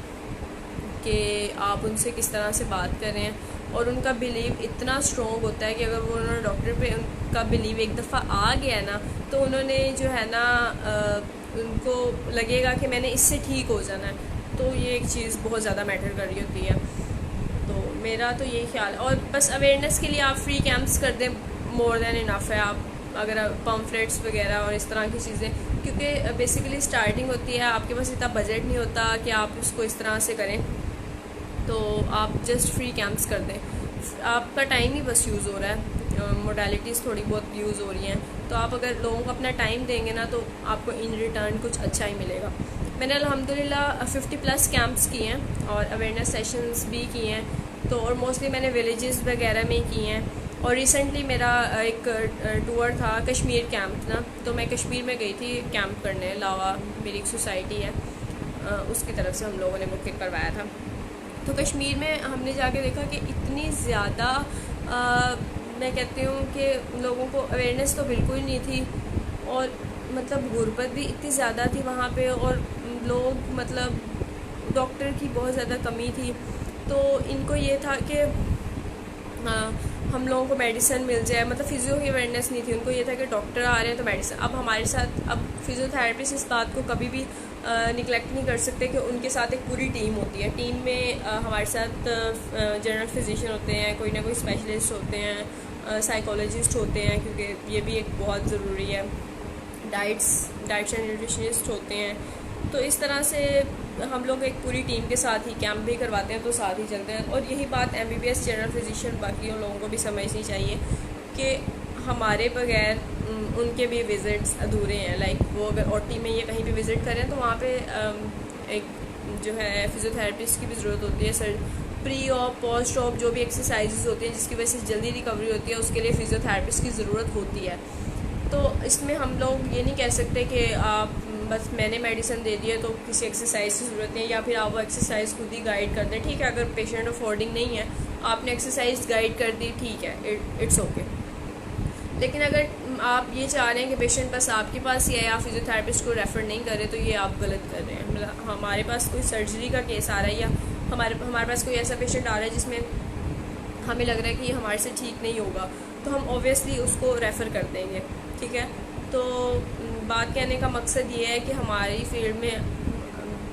कि आप उनसे किस तरह से बात कर रहे हैं, और उनका बिलीव इतना स्ट्रॉन्ग होता है कि अगर वो उन्होंने डॉक्टर पे उनका बिलीव एक दफ़ा आ गया ना तो उन्होंने जो है ना उनको लगेगा कि मैंने इससे ठीक हो जाना है। तो ये एक चीज़ बहुत ज़्यादा मैटर कर रही होती है। तो मेरा तो यही ख्याल है। और बस अवेयरनेस के लिए आप फ्री कैंप्स कर दें, मोर देन इनफ है। आप अगर पम्फलेट्स वगैरह और इस तरह की चीज़ें, क्योंकि बेसिकली स्टार्टिंग होती है, आपके पास इतना बजट नहीं होता कि आप उसको इस तरह से करें, तो आप जस्ट फ्री कैंप्स कर दें। आपका टाइम ही बस यूज़ हो रहा है, मोडालिटीज़ थोड़ी बहुत यूज़ हो रही हैं, तो आप अगर लोगों को अपना टाइम देंगे ना तो आपको इन रिटर्न कुछ अच्छा ही मिलेगा। मैंने अल्हम्दुलिल्लाह 50+ कैंप्स किए हैं और अवेयरनेस सेशंस भी किए हैं, तो और मोस्टली मैंने विलेजेस वगैरह में किए हैं। और रिसेंटली मेरा एक टूर था कश्मीर कैंप ना, तो मैं कश्मीर में गई थी कैंप करने। लावा मेरी एक सोसाइटी है, उसकी तरफ से हम लोगों ने बुक करवाया था। तो कश्मीर में हमने जाके देखा कि इतनी ज़्यादा मैं कहती हूँ कि लोगों को अवेयरनेस तो बिल्कुल नहीं थी, और मतलब गुर्बत भी इतनी ज़्यादा थी वहाँ पे, और लोग मतलब डॉक्टर की बहुत ज़्यादा कमी थी। तो इनको ये था कि हम लोगों को मेडिसिन मिल जाए, मतलब फिजियो की अवेयरनेस नहीं थी, उनको ये था कि डॉक्टर आ रहे हैं तो मेडिसिन। अब हमारे साथ, अब फिजियोथेरेपिस्ट इस बात को कभी भी निगलेक्ट नहीं कर सकते कि उनके साथ एक पूरी टीम होती है। टीम में हमारे साथ जनरल फिजिशियन होते हैं, कोई ना कोई स्पेशलिस्ट होते हैं, साइकोलॉजिस्ट होते हैं, क्योंकि ये भी एक बहुत ज़रूरी है, डाइट्स एंड न्यूट्रिशनिस्ट होते हैं। तो इस तरह से हम लोग एक पूरी टीम के साथ ही कैंप भी करवाते हैं, तो साथ ही चलते हैं। और यही बात MBBS जनरल फिजिशियन बाकी लोगों को भी समझनी चाहिए कि हमारे बगैर उनके भी विज़िट्स अधूरे हैं। लाइक वो अगर OT में ये कहीं भी विज़िट करें तो वहाँ पे एक जो है फिजियोथेरेपिस्ट की भी ज़रूरत होती है। Sir pre op post op जो भी एक्सरसाइजेज होती हैं जिसकी वजह से जल्दी रिकवरी होती है, उसके लिए फिजियोथेरेपिस्ट की ज़रूरत होती है। तो इसमें हम लोग ये नहीं कह सकते कि आप बस मैंने मेडिसिन दे दी है तो किसी एक्सरसाइज की ज़रूरत नहीं है, या फिर आप वो एक्सरसाइज खुद ही गाइड कर दें। ठीक है, अगर पेशेंट अफोर्डिंग नहीं है, आपने एक्सरसाइज गाइड कर दी, ठीक है, इट्स ओके। लेकिन अगर आप ये चाह रहे हैं कि पेशेंट बस आपके पास ही है, या फिजियोथेरेपिस्ट को रेफ़र नहीं कर रहे, तो ये आप गलत कर रहे हैं। मतलब हमारे पास कोई सर्जरी का केस आ रहा है, या हमारे पास कोई ऐसा पेशेंट आ रहा है जिसमें हमें लग रहा है कि हमारे से ठीक नहीं होगा, तो हम ऑब्वियसली उसको रेफ़र कर देंगे। ठीक है, तो बात कहने का मकसद ये है कि हमारी फील्ड में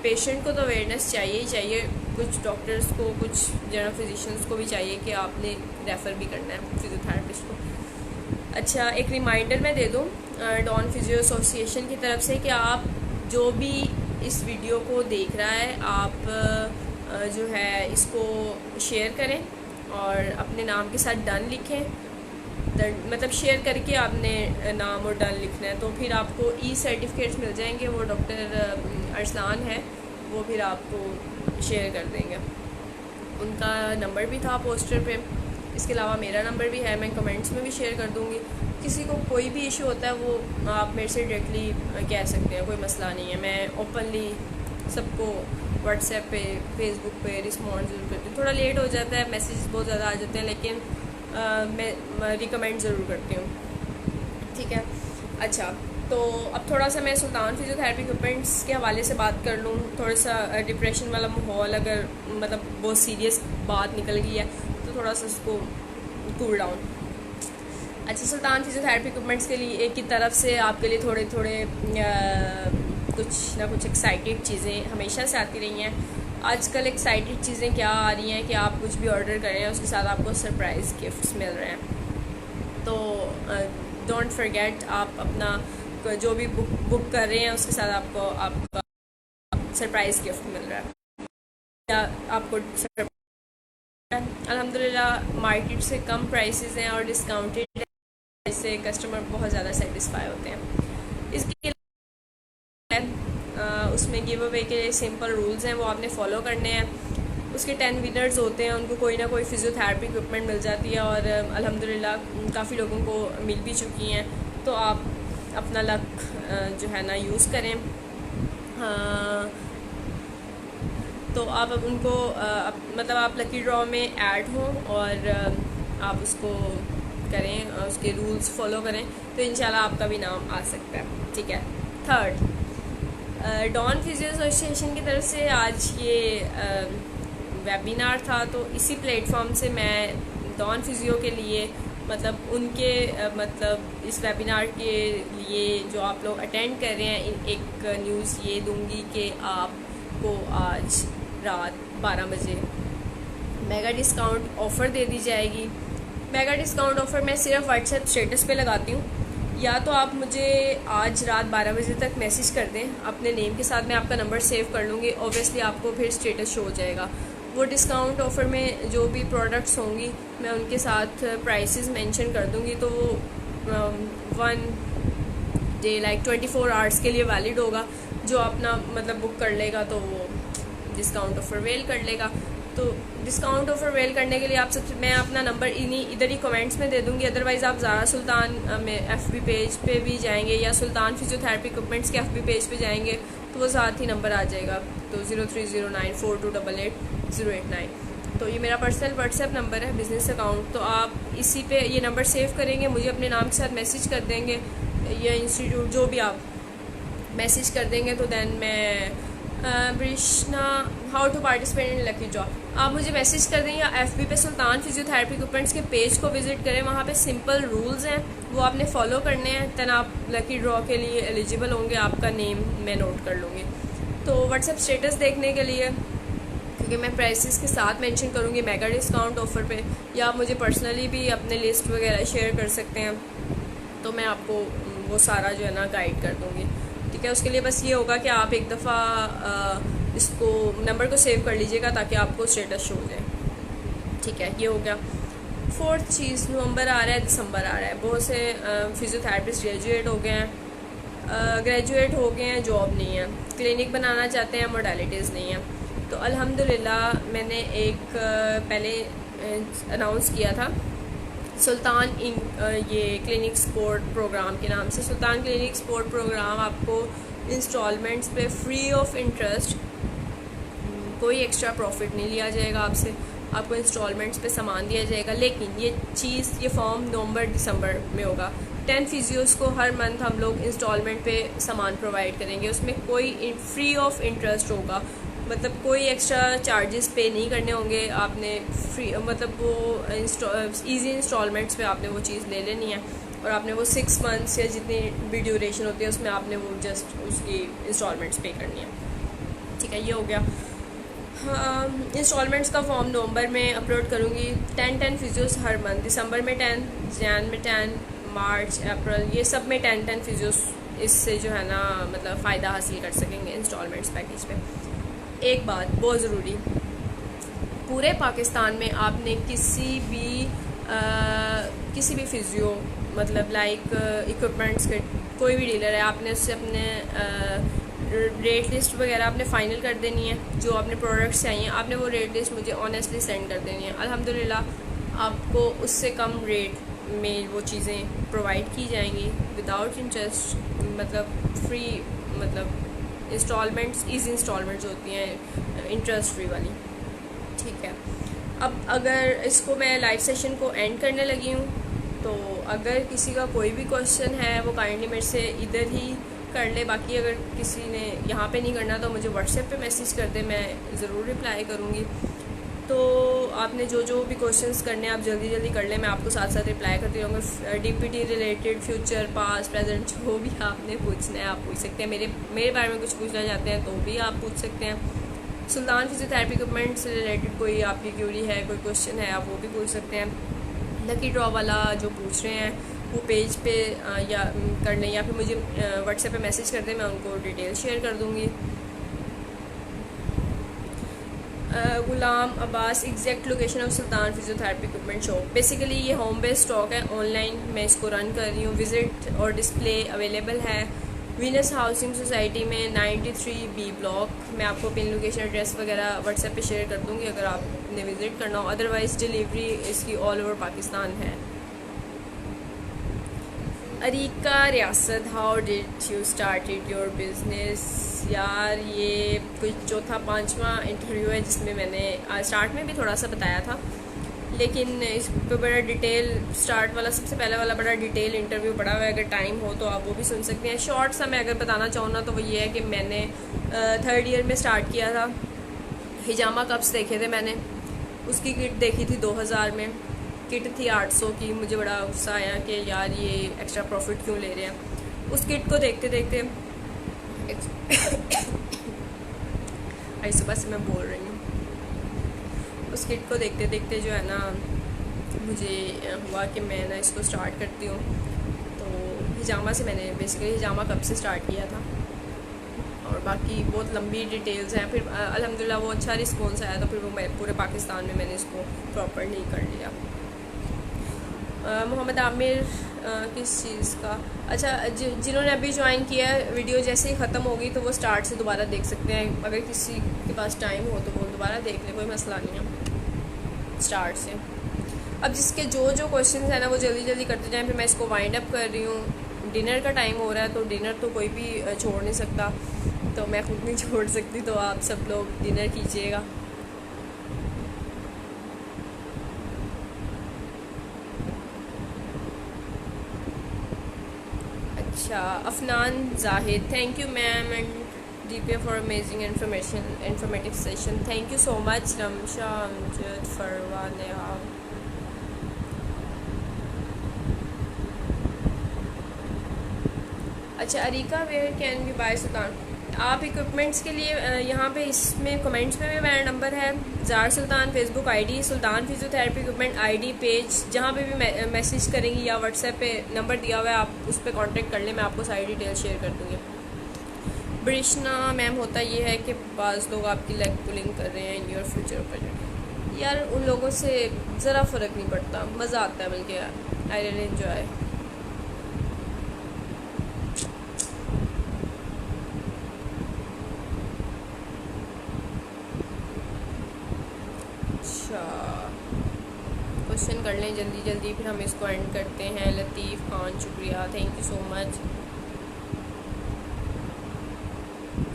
पेशेंट को तो अवेयरनेस चाहिए ही चाहिए, कुछ डॉक्टर्स को, कुछ जनरल फिजिशियंस को भी चाहिए कि आपने रेफ़र भी करना है फिजियोथेरेपिस्ट को। अच्छा, एक रिमाइंडर मैं दे दूँ डॉन फिजियो एसोसिएशन की तरफ से कि आप जो भी इस वीडियो को देख रहा है, आप जो है इसको शेयर करें और अपने नाम के साथ डन लिखें। मतलब शेयर करके आपने नाम और डन लिखना है, तो फिर आपको सर्टिफिकेट्स मिल जाएंगे। वो डॉक्टर अरसलान है, वो फिर आपको शेयर कर देंगे। उनका नंबर भी था पोस्टर पे, इसके अलावा मेरा नंबर भी है, मैं कमेंट्स में भी शेयर कर दूँगी। किसी को कोई भी इशू होता है वो आप मेरे से डायरेक्टली कह सकते हैं, कोई मसला नहीं है। मैं ओपनली सबको व्हाट्सएप पे, फेसबुक पे रिस्पॉन्ड ज़रूर करती हूँ। थोड़ा लेट हो जाता है, मैसेज बहुत ज़्यादा आ जाते हैं, लेकिन मैं रिकमेंड ज़रूर करती हूँ। ठीक है, अच्छा, तो अब थोड़ा सा मैं सुल्तान फिजियोथेरेपी इक्विपमेंट्स के हवाले से बात कर लूँ। थोड़ा सा डिप्रेशन वाला माहौल, अगर मतलब बहुत सीरियस बात निकल गई है तो थोड़ा सा उसको कूल डाउन। अच्छा, सुल्तान फिजियोथेरेपी इक्विपमेंट्स के लिए की तरफ से आपके लिए थोड़े कुछ ना कुछ एक्साइटेड चीज़ें हमेशा से आती रही हैं। आजकल एक्साइटेड चीज़ें क्या आ रही हैं कि आप कुछ भी ऑर्डर कर रहे हैं, उसके साथ आपको सरप्राइज़ गिफ्ट्स मिल रहे हैं। तो डोंट फॉरगेट, आप अपना जो भी बुक कर रहे हैं उसके साथ आपका सरप्राइज़ गिफ्ट मिल रहा है, या आपको अल्हम्दुलिल्लाह मार्केट से कम प्राइसेस हैं और डिस्काउंटेड है, इससे कस्टमर बहुत ज़्यादा सेटिस्फाई होते हैं। इसके उसमें गिव अवे के सिंपल रूल्स हैं, वो आपने फॉलो करने हैं। उसके 10 विनर्स होते हैं, उनको कोई ना कोई फिजियोथेरेपी इक्विपमेंट मिल जाती है, और अल्हम्दुलिल्लाह काफ़ी लोगों को मिल भी चुकी हैं। तो आप अपना लक जो है ना यूज़ करें। तो आप अब उनको मतलब आप लकी ड्रॉ में ऐड हों और आप उसको करें, उसके रूल्स फॉलो करें, तो इंशाल्लाह आपका भी नाम आ सकता है। ठीक है, थर्ड, डॉन फिजियो एसोसिएशन की तरफ से आज ये वेबिनार था, तो इसी प्लेटफॉर्म से मैं डॉन फिजियो के लिए मतलब उनके मतलब इस वेबिनार के लिए जो आप लोग अटेंड कर रहे हैं, एक न्यूज़ ये दूंगी कि आपको आज रात 12 बजे मेगा डिस्काउंट ऑफ़र दे दी जाएगी। मेगा डिस्काउंट ऑफ़र मैं सिर्फ व्हाट्सएप स्टेटस पे लगाती हूँ, या तो आप मुझे आज रात 12 बजे तक मैसेज कर दें अपने नेम के साथ, मैं आपका नंबर सेव कर लूँगी। ऑब्वियसली आपको फिर स्टेटस शो हो जाएगा। वो डिस्काउंट ऑफ़र में जो भी प्रोडक्ट्स होंगी मैं उनके साथ प्राइसेस मेंशन कर दूँगी, तो वो 1 डे लाइक 24 आवर्स के लिए वैलिड होगा। जो अपना मतलब बुक कर लेगा तो वो डिस्काउंट ऑफ़र वेल कर लेगा। तो डिस्काउंट ऑफ़र वेल करने के लिए आप सबसे मैं अपना नंबर इधर ही कमेंट्स में दे दूँगी। अदरवाइज़ आप ज़ारा सुल्तान में FB पेज पे भी जाएंगे या सुल्तान फिजियोथेरेपी इक्विपमेंट्स के FB पेज पे जाएंगे तो वो साथ ही नंबर आ जाएगा, तो 03094288 तो ये मेरा पर्सनल व्हाट्सएप नंबर है, बिज़नेस अकाउंट। तो आप इसी पे ये नंबर सेव करेंगे, मुझे अपने नाम के साथ मैसेज कर देंगे या इंस्टीट्यूट जो भी आप मैसेज कर देंगे, तो दैन मैं Brishna how to participate in lucky draw आप मुझे मैसेज कर दें, या FB पे सुल्तान फिजियोथेरेपी इक्विपमेंट्स के पेज को विजिट करें। वहाँ पे सिंपल रूल्स हैं, वो आपने फॉलो करने हैं, दैन आप लकी ड्रॉ के लिए एलिजिबल होंगे। आपका नेम मैं नोट कर लूँगी। तो व्हाट्सएप स्टेटस देखने के लिए, क्योंकि मैं प्राइसेस के साथ मेंशन करूँगी मेगा डिस्काउंट ऑफ़र पे, या आप मुझे पर्सनली भी अपने लिस्ट वगैरह शेयर कर सकते हैं, तो मैं आपको वो सारा जो है ना गाइड कर दूँगी। ठीक है, उसके लिए बस ये होगा कि आप एक दफ़ा इसको नंबर को सेव कर लीजिएगा ताकि आपको स्टेटस शो हो जाए। ठीक है, ये हो गया। 4th चीज़, नवंबर आ रहा है, दिसंबर आ रहा है, बहुत से फिजियोथेरेपिस्ट ग्रेजुएट हो गए हैं, जॉब नहीं है, क्लिनिक बनाना चाहते हैं, मोडालिटीज़ नहीं है। तो अल्हम्दुलिल्लाह मैंने एक पहले अनाउंस किया था सुल्तान ये क्लिनिक सपोर्ट प्रोग्राम के नाम से। सुल्तान क्लिनिक सपोर्ट प्रोग्राम आपको इंस्टॉलमेंट्स पे फ्री ऑफ इंटरेस्ट, कोई एक्स्ट्रा प्रॉफिट नहीं लिया जाएगा आपसे, आपको इंस्टॉलमेंट्स पे सामान दिया जाएगा। लेकिन ये फॉर्म नवंबर दिसंबर में होगा। 10 फिजियोज़ को हर मंथ हम लोग इंस्टॉलमेंट पे सामान प्रोवाइड करेंगे, उसमें कोई फ्री ऑफ इंटरेस्ट होगा, मतलब कोई एक्स्ट्रा चार्जेस पे नहीं करने होंगे आपने। फ्री मतलब वो ईजी इंस्टॉलमेंट्स पे आपने वो चीज़ ले लेनी है, और आपने वो 6 मंथ्स या जितनी भी ड्यूरेशन होती है उसमें आपने वो जस्ट उसकी इंस्टॉलमेंट्स पे करनी है। ठीक है, ये हो गया। हाँ, इंस्टॉलमेंट्स का फॉर्म नवंबर में अपलोड करूँगी। 10 फिजियोज़ हर मंथ, दिसंबर में 10, जैन में 10, मार्च, अप्रैल, ये सब में 10 फिजियोज़ इससे जो है ना मतलब फ़ायदा हासिल कर सकेंगे इंस्टॉलमेंट्स पैकेज पे। एक बात बहुत ज़रूरी, पूरे पाकिस्तान में आपने किसी भी फिजियो मतलब लाइक इक्विपमेंट्स के कोई भी डीलर है, आपने उससे अपने रेट लिस्ट वगैरह आपने फ़ाइनल कर देनी है। जो आपने प्रोडक्ट्स चाहिए आपने वो रेट लिस्ट मुझे ऑनेस्टली सेंड कर देनी है। अल्हम्दुलिल्लाह आपको उससे कम रेट में वो चीज़ें प्रोवाइड की जाएंगी विदाउट इंटरेस्ट, मतलब फ्री, मतलब इंस्टॉलमेंट्स, ईजी इंस्टॉलमेंट्स होती हैं इंटरेस्ट फ्री वाली। ठीक है, अब अगर इसको मैं लाइव सेशन को एंड करने लगी हूँ, तो अगर किसी का कोई भी क्वेश्चन है वो काइंडली मेरे से इधर ही कर ले। बाकी अगर किसी ने यहाँ पे नहीं करना तो मुझे व्हाट्सएप पे मैसेज कर दे, मैं ज़रूर रिप्लाई करूँगी। तो आपने जो भी क्वेश्चंस करने आप जल्दी जल्दी कर लें, मैं आपको साथ साथ रिप्लाई करती रहूँगी। DPT related, future, past, present, जो भी आपने पूछना है आप पूछ सकते हैं। मेरे बारे में कुछ पूछना चाहते हैं तो भी आप पूछ सकते हैं। सुल्तान फिजियोथेरेपी इक्विपमेंट से रिलेटेड कोई आपकी क्यूरी है, कोई क्वेश्चन है, आप वो भी पूछ सकते हैं। लकी ड्रॉ वाला जो पूछ रहे हैं वो पेज पे या कर लें, या फिर मुझे व्हाट्सएप पे मैसेज कर दें, मैं उनको डिटेल शेयर कर दूँगी। Ghulam Abbas, exact location of Sultan physiotherapy equipment shop. Basically ये होम बेस्ड स्टॉक है, ऑनलाइन मैं इसको रन कर रही हूँ। विज़िट और डिस्प्ले अवेलेबल है वीनस हाउसिंग सोसाइटी में 93B ब्लॉक। मैं आपको पिन लोकेशन एड्रेस वगैरह व्हाट्सएप पे शेयर कर दूँगी अगर आपने विज़िट करना हो। अदरवाइज़ डिलीवरी इसकी ऑल ओवर पाकिस्तान है। Arika Riyasat, how did you started your business. यार ये कुछ चौथा 5वां इंटरव्यू है जिसमें मैंने स्टार्ट में भी थोड़ा सा बताया था, लेकिन इस पर बड़ा डिटेल, स्टार्ट वाला सबसे पहले वाला बड़ा डिटेल इंटरव्यू पड़ा हुआ है। अगर टाइम हो तो आप वो भी सुन सकते हैं। शॉर्ट सा मैं अगर बताना चाहूँ ना तो वो ये है कि मैंने 3rd ईयर में स्टार्ट किया था। हिजामा कप्स देखे थे मैंने, उसकी किट देखी थी 2000 में, किट थी 800 की। मुझे बड़ा गुस्सा आया कि यार ये एक्स्ट्रा प्रॉफिट क्यों ले रहे हैं। उस किट को देखते देखते आज सुबह से मैं बोल रही हूँ, उस किट को देखते देखते जो है ना मुझे हुआ कि मैं ना इसको स्टार्ट करती हूँ। तो हिजामा से मैंने बेसिकली हिजामा कब से स्टार्ट किया था, और बाकी बहुत लंबी डिटेल्स हैं। फिर अल्हम्दुलिल्लाह वो अच्छा रिस्पॉन्स आया, तो फिर वो मैं पूरे पाकिस्तान में मैंने इसको प्रॉपरली कर लिया। मोहम्मद आमिर किस चीज़ का, अच्छा जिन्होंने अभी ज्वाइन किया है, वीडियो जैसे ही ख़त्म होगी तो वो स्टार्ट से दोबारा देख सकते हैं। अगर किसी के पास टाइम हो तो वो दोबारा देख ले, कोई मसला नहीं है स्टार्ट से। अब जिसके जो क्वेश्चन है ना वो जल्दी जल्दी करते जाएं। फिर मैं इसको वाइंड अप कर रही हूँ, डिनर का टाइम हो रहा है, तो डिनर तो कोई भी छोड़ नहीं सकता, तो मैं खुद नहीं छोड़ सकती, तो आप सब लोग डिनर कीजिएगा। अच्छा, Afnan Zahid, thank you ma'am and DPA for amazing informative session, thank you so much. Ramsha Amjad Farwa Neha, अच्छा Arika where can be buy Sultan, आप इक्विपमेंट्स के लिए यहाँ पे इसमें कमेंट्स में भी मेरा नंबर है, ज़ार सुल्तान फेसबुक आईडी, सुल्तान फिजियोथेरेपी इक्विपमेंट आईडी पेज, जहाँ पे भी मैसेज करेंगी या व्हाट्सएप पे नंबर दिया हुआ है, आप उस पर कांटेक्ट कर लें, मैं आपको सारी डिटेल शेयर कर दूँगी। ब्रिश्ना मैम, होता ये है कि बाज़ लोग आपकी लेग पुलिंग कर रहे हैं इन योर फ्यूचर प्रोजेक्ट, यार उन लोगों से ज़रा फ़र्क नहीं पड़ता, मज़ा आता है बल्कि, आई रियली एंजॉय। क्वेश्चन कर लें जल्दी जल्दी, फिर हम इसको एंड करते हैं। लतीफ़ खान, शुक्रिया, thank you so much.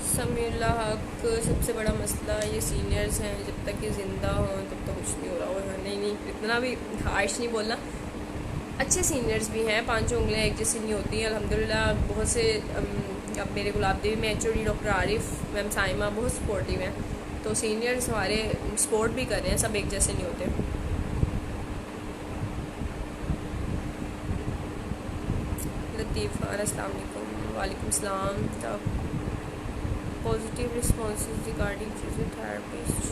Samiullah हक, सबसे बड़ा मसला ये सीनियर्स हैं, जब तक ये ज़िंदा हों तब तक कुछ नहीं हो रहा। और नहीं इतना भी हार्श नहीं बोलना, अच्छे सीनियर्स भी हैं, पांचों उंगलियां एक जैसी नहीं होती हैं अल्हम्दुलिल्लाह। बहुत से अब मेरे गुलाब देवी में HOD doctor Arif, ma'am Saima बहुत सपोर्टिव हैं, तो सीनियर्स हमारे सपोर्ट भी कर रहे हैं, सब एक जैसे नहीं होते। लतीफ़ खान, अस्सलाम वालेकुम। वालेकुम सलाम। पॉजिटिव रिस्पॉन्सेज रिगार्डिंग फिजियोथेरेपिस्ट,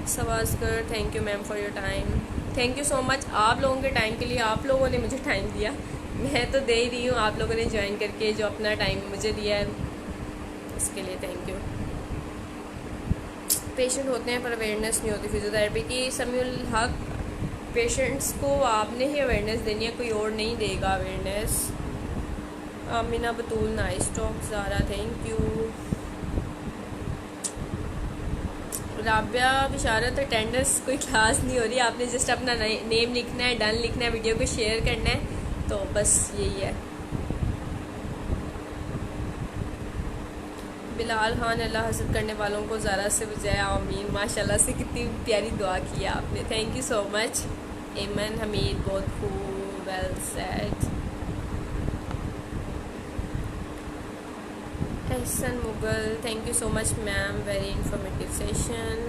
सवास्कर, thank you ma'am for your time, thank you so much आप लोगों के टाइम के लिए, आप लोगों ने मुझे टाइम दिया, मैं तो दे ही रही हूँ, आप लोगों ने ज्वाइन करके जो अपना टाइम मुझे दिया है इसके लिए थैंक यू। पेशेंट होते हैं पर अवेयरनेस नहीं होती फिजियोथेरेपी की, समीउल हक, पेशेंट्स को आपने ही अवेयरनेस देनी है, कोई और नहीं देगा awareness. Amina Batool, nice talk. Zara, thank you. Rabia Bisharat, attendance कोई क्लास नहीं हो रही, आपने जस्ट अपना नेम लिखना है, डन लिखना है, वीडियो को शेयर करना है, तो बस यही है। बिलाल खान, अल्लाह हसद करने वालों को ज़रा से बजाय, आमीन। माशाल्लाह से कितनी प्यारी दुआ की आपने, थैंक यू सो मच। एमन हमीद, बहुत खूब, well said. Ehsan Mughal, thank you so much ma'am, very informative session,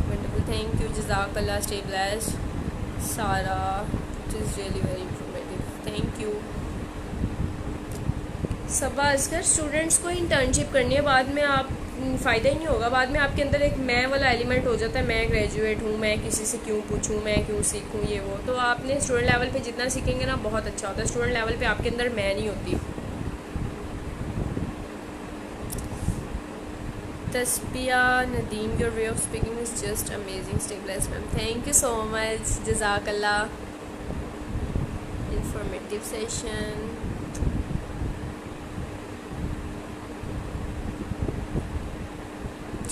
wonderful, thank you, जज़ाकल्लाह, stay blessed. Sara, it is really very informative, thank you. Saba Asghar, students को इंटर्नशिप करनी है, बाद में आप फ़ायदा ही नहीं होगा, बाद में आपके अंदर एक मैं वाला एलिमेंट हो जाता है, मैं ग्रेजुएट हूँ, मैं किसी से क्यों पूछूँ, मैं क्यों सीखूँ, ये वो। तो आपने स्टूडेंट लेवल पे जितना सीखेंगे ना बहुत अच्छा होता है, स्टूडेंट लेवल पे आपके अंदर मैं नहीं होती। Tasbiya Nadeem, your way of speaking is just amazing, stay blessed ma'am, thank you so much, जज़ाकल्लाह, इंफॉर्मेटिव सेशन।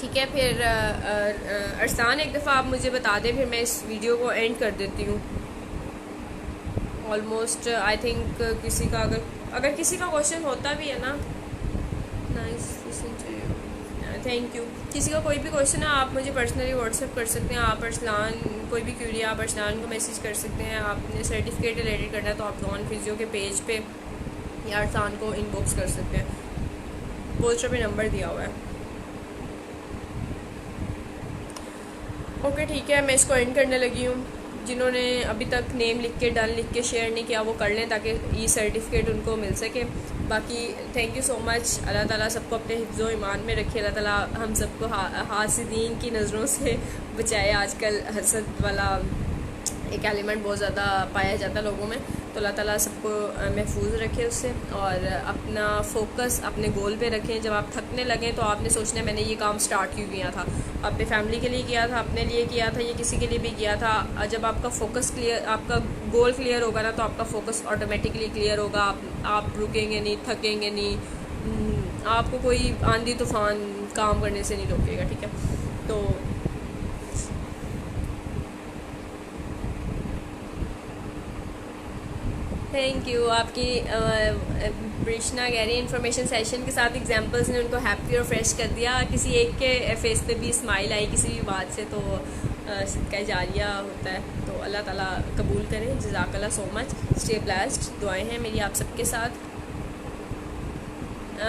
ठीक है, फिर अरसान एक दफ़ा आप मुझे बता दें, फिर मैं इस वीडियो को एंड कर देती हूँ। ऑलमोस्ट आई थिंक किसी का अगर किसी का क्वेश्चन होता भी है ना, नाइस, थैंक यू, किसी का कोई भी क्वेश्चन है आप मुझे पर्सनली व्हाट्सएप कर सकते हैं, आप अरसलान, कोई भी क्यूरी आप अरसलान को मैसेज कर सकते हैं। आपने सर्टिफिकेट रिलेटेड करना है तो आप डॉन फिजियो के पेज पे या अरसान को इनबॉक्स कर सकते हैं, पोस्टर पे नंबर दिया हुआ है। ओके ठीक है, मैं इसको एंड करने लगी हूँ। जिन्होंने अभी तक नेम लिख के, डन लिख के शेयर नहीं किया वो कर लें, ताकि ई सर्टिफिकेट उनको मिल सके। बाकी थैंक यू सो मच, अल्लाह ताला सबको अपने हिफ्ज़ो ईमान में रखे, अल्लाह ताला हम सबको हासिदीन की नज़रों से बचाए। आजकल हसद वाला एक एलिमेंट बहुत ज़्यादा पाया जाता है लोगों में, तो अल्लाह ताला सबको महफूज रखे उससे, और अपना फोकस अपने गोल पे रखें। जब आप थकने लगें तो आपने सोचना है मैंने ये काम स्टार्ट क्यों किया था, अपने फैमिली के लिए किया था, अपने लिए किया था, ये किसी के लिए भी किया था। जब आपका फोकस क्लियर, आपका गोल क्लियर होगा ना, तो आपका फोकस ऑटोमेटिकली क्लियर होगा। आप रुकेंगे नहीं, थकेंगे नहीं, आपको कोई आंधी तूफान काम करने से नहीं रोकेगा, ठीक है। तो थैंक यू। आपकी कृष्णा कह रही है इन्फॉर्मेशन सेशन के साथ एग्जांपल्स ने उनको हैप्पी और फ्रेश कर दिया। किसी एक के फेस पे भी स्माइल आई किसी भी बात से, तो सदका जारिया होता है। तो अल्लाह ताला कबूल करे। जज़ाकल्लाह सो मच। Stay blessed. दुआएं हैं मेरी आप सबके साथ।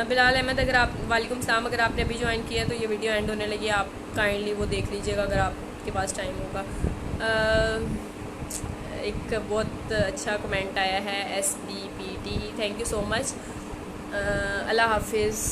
बिलाल अहमद, अगर आप, वालेकुम सलाम, अगर आपने अभी ज्वाइन किया तो ये वीडियो एंड होने लगी, आप काइंडली वो देख लीजिएगा अगर आपके पास टाइम होगा। एक बहुत अच्छा कमेंट आया है SBPT, thank you so much. अल्लाह हाफिज़।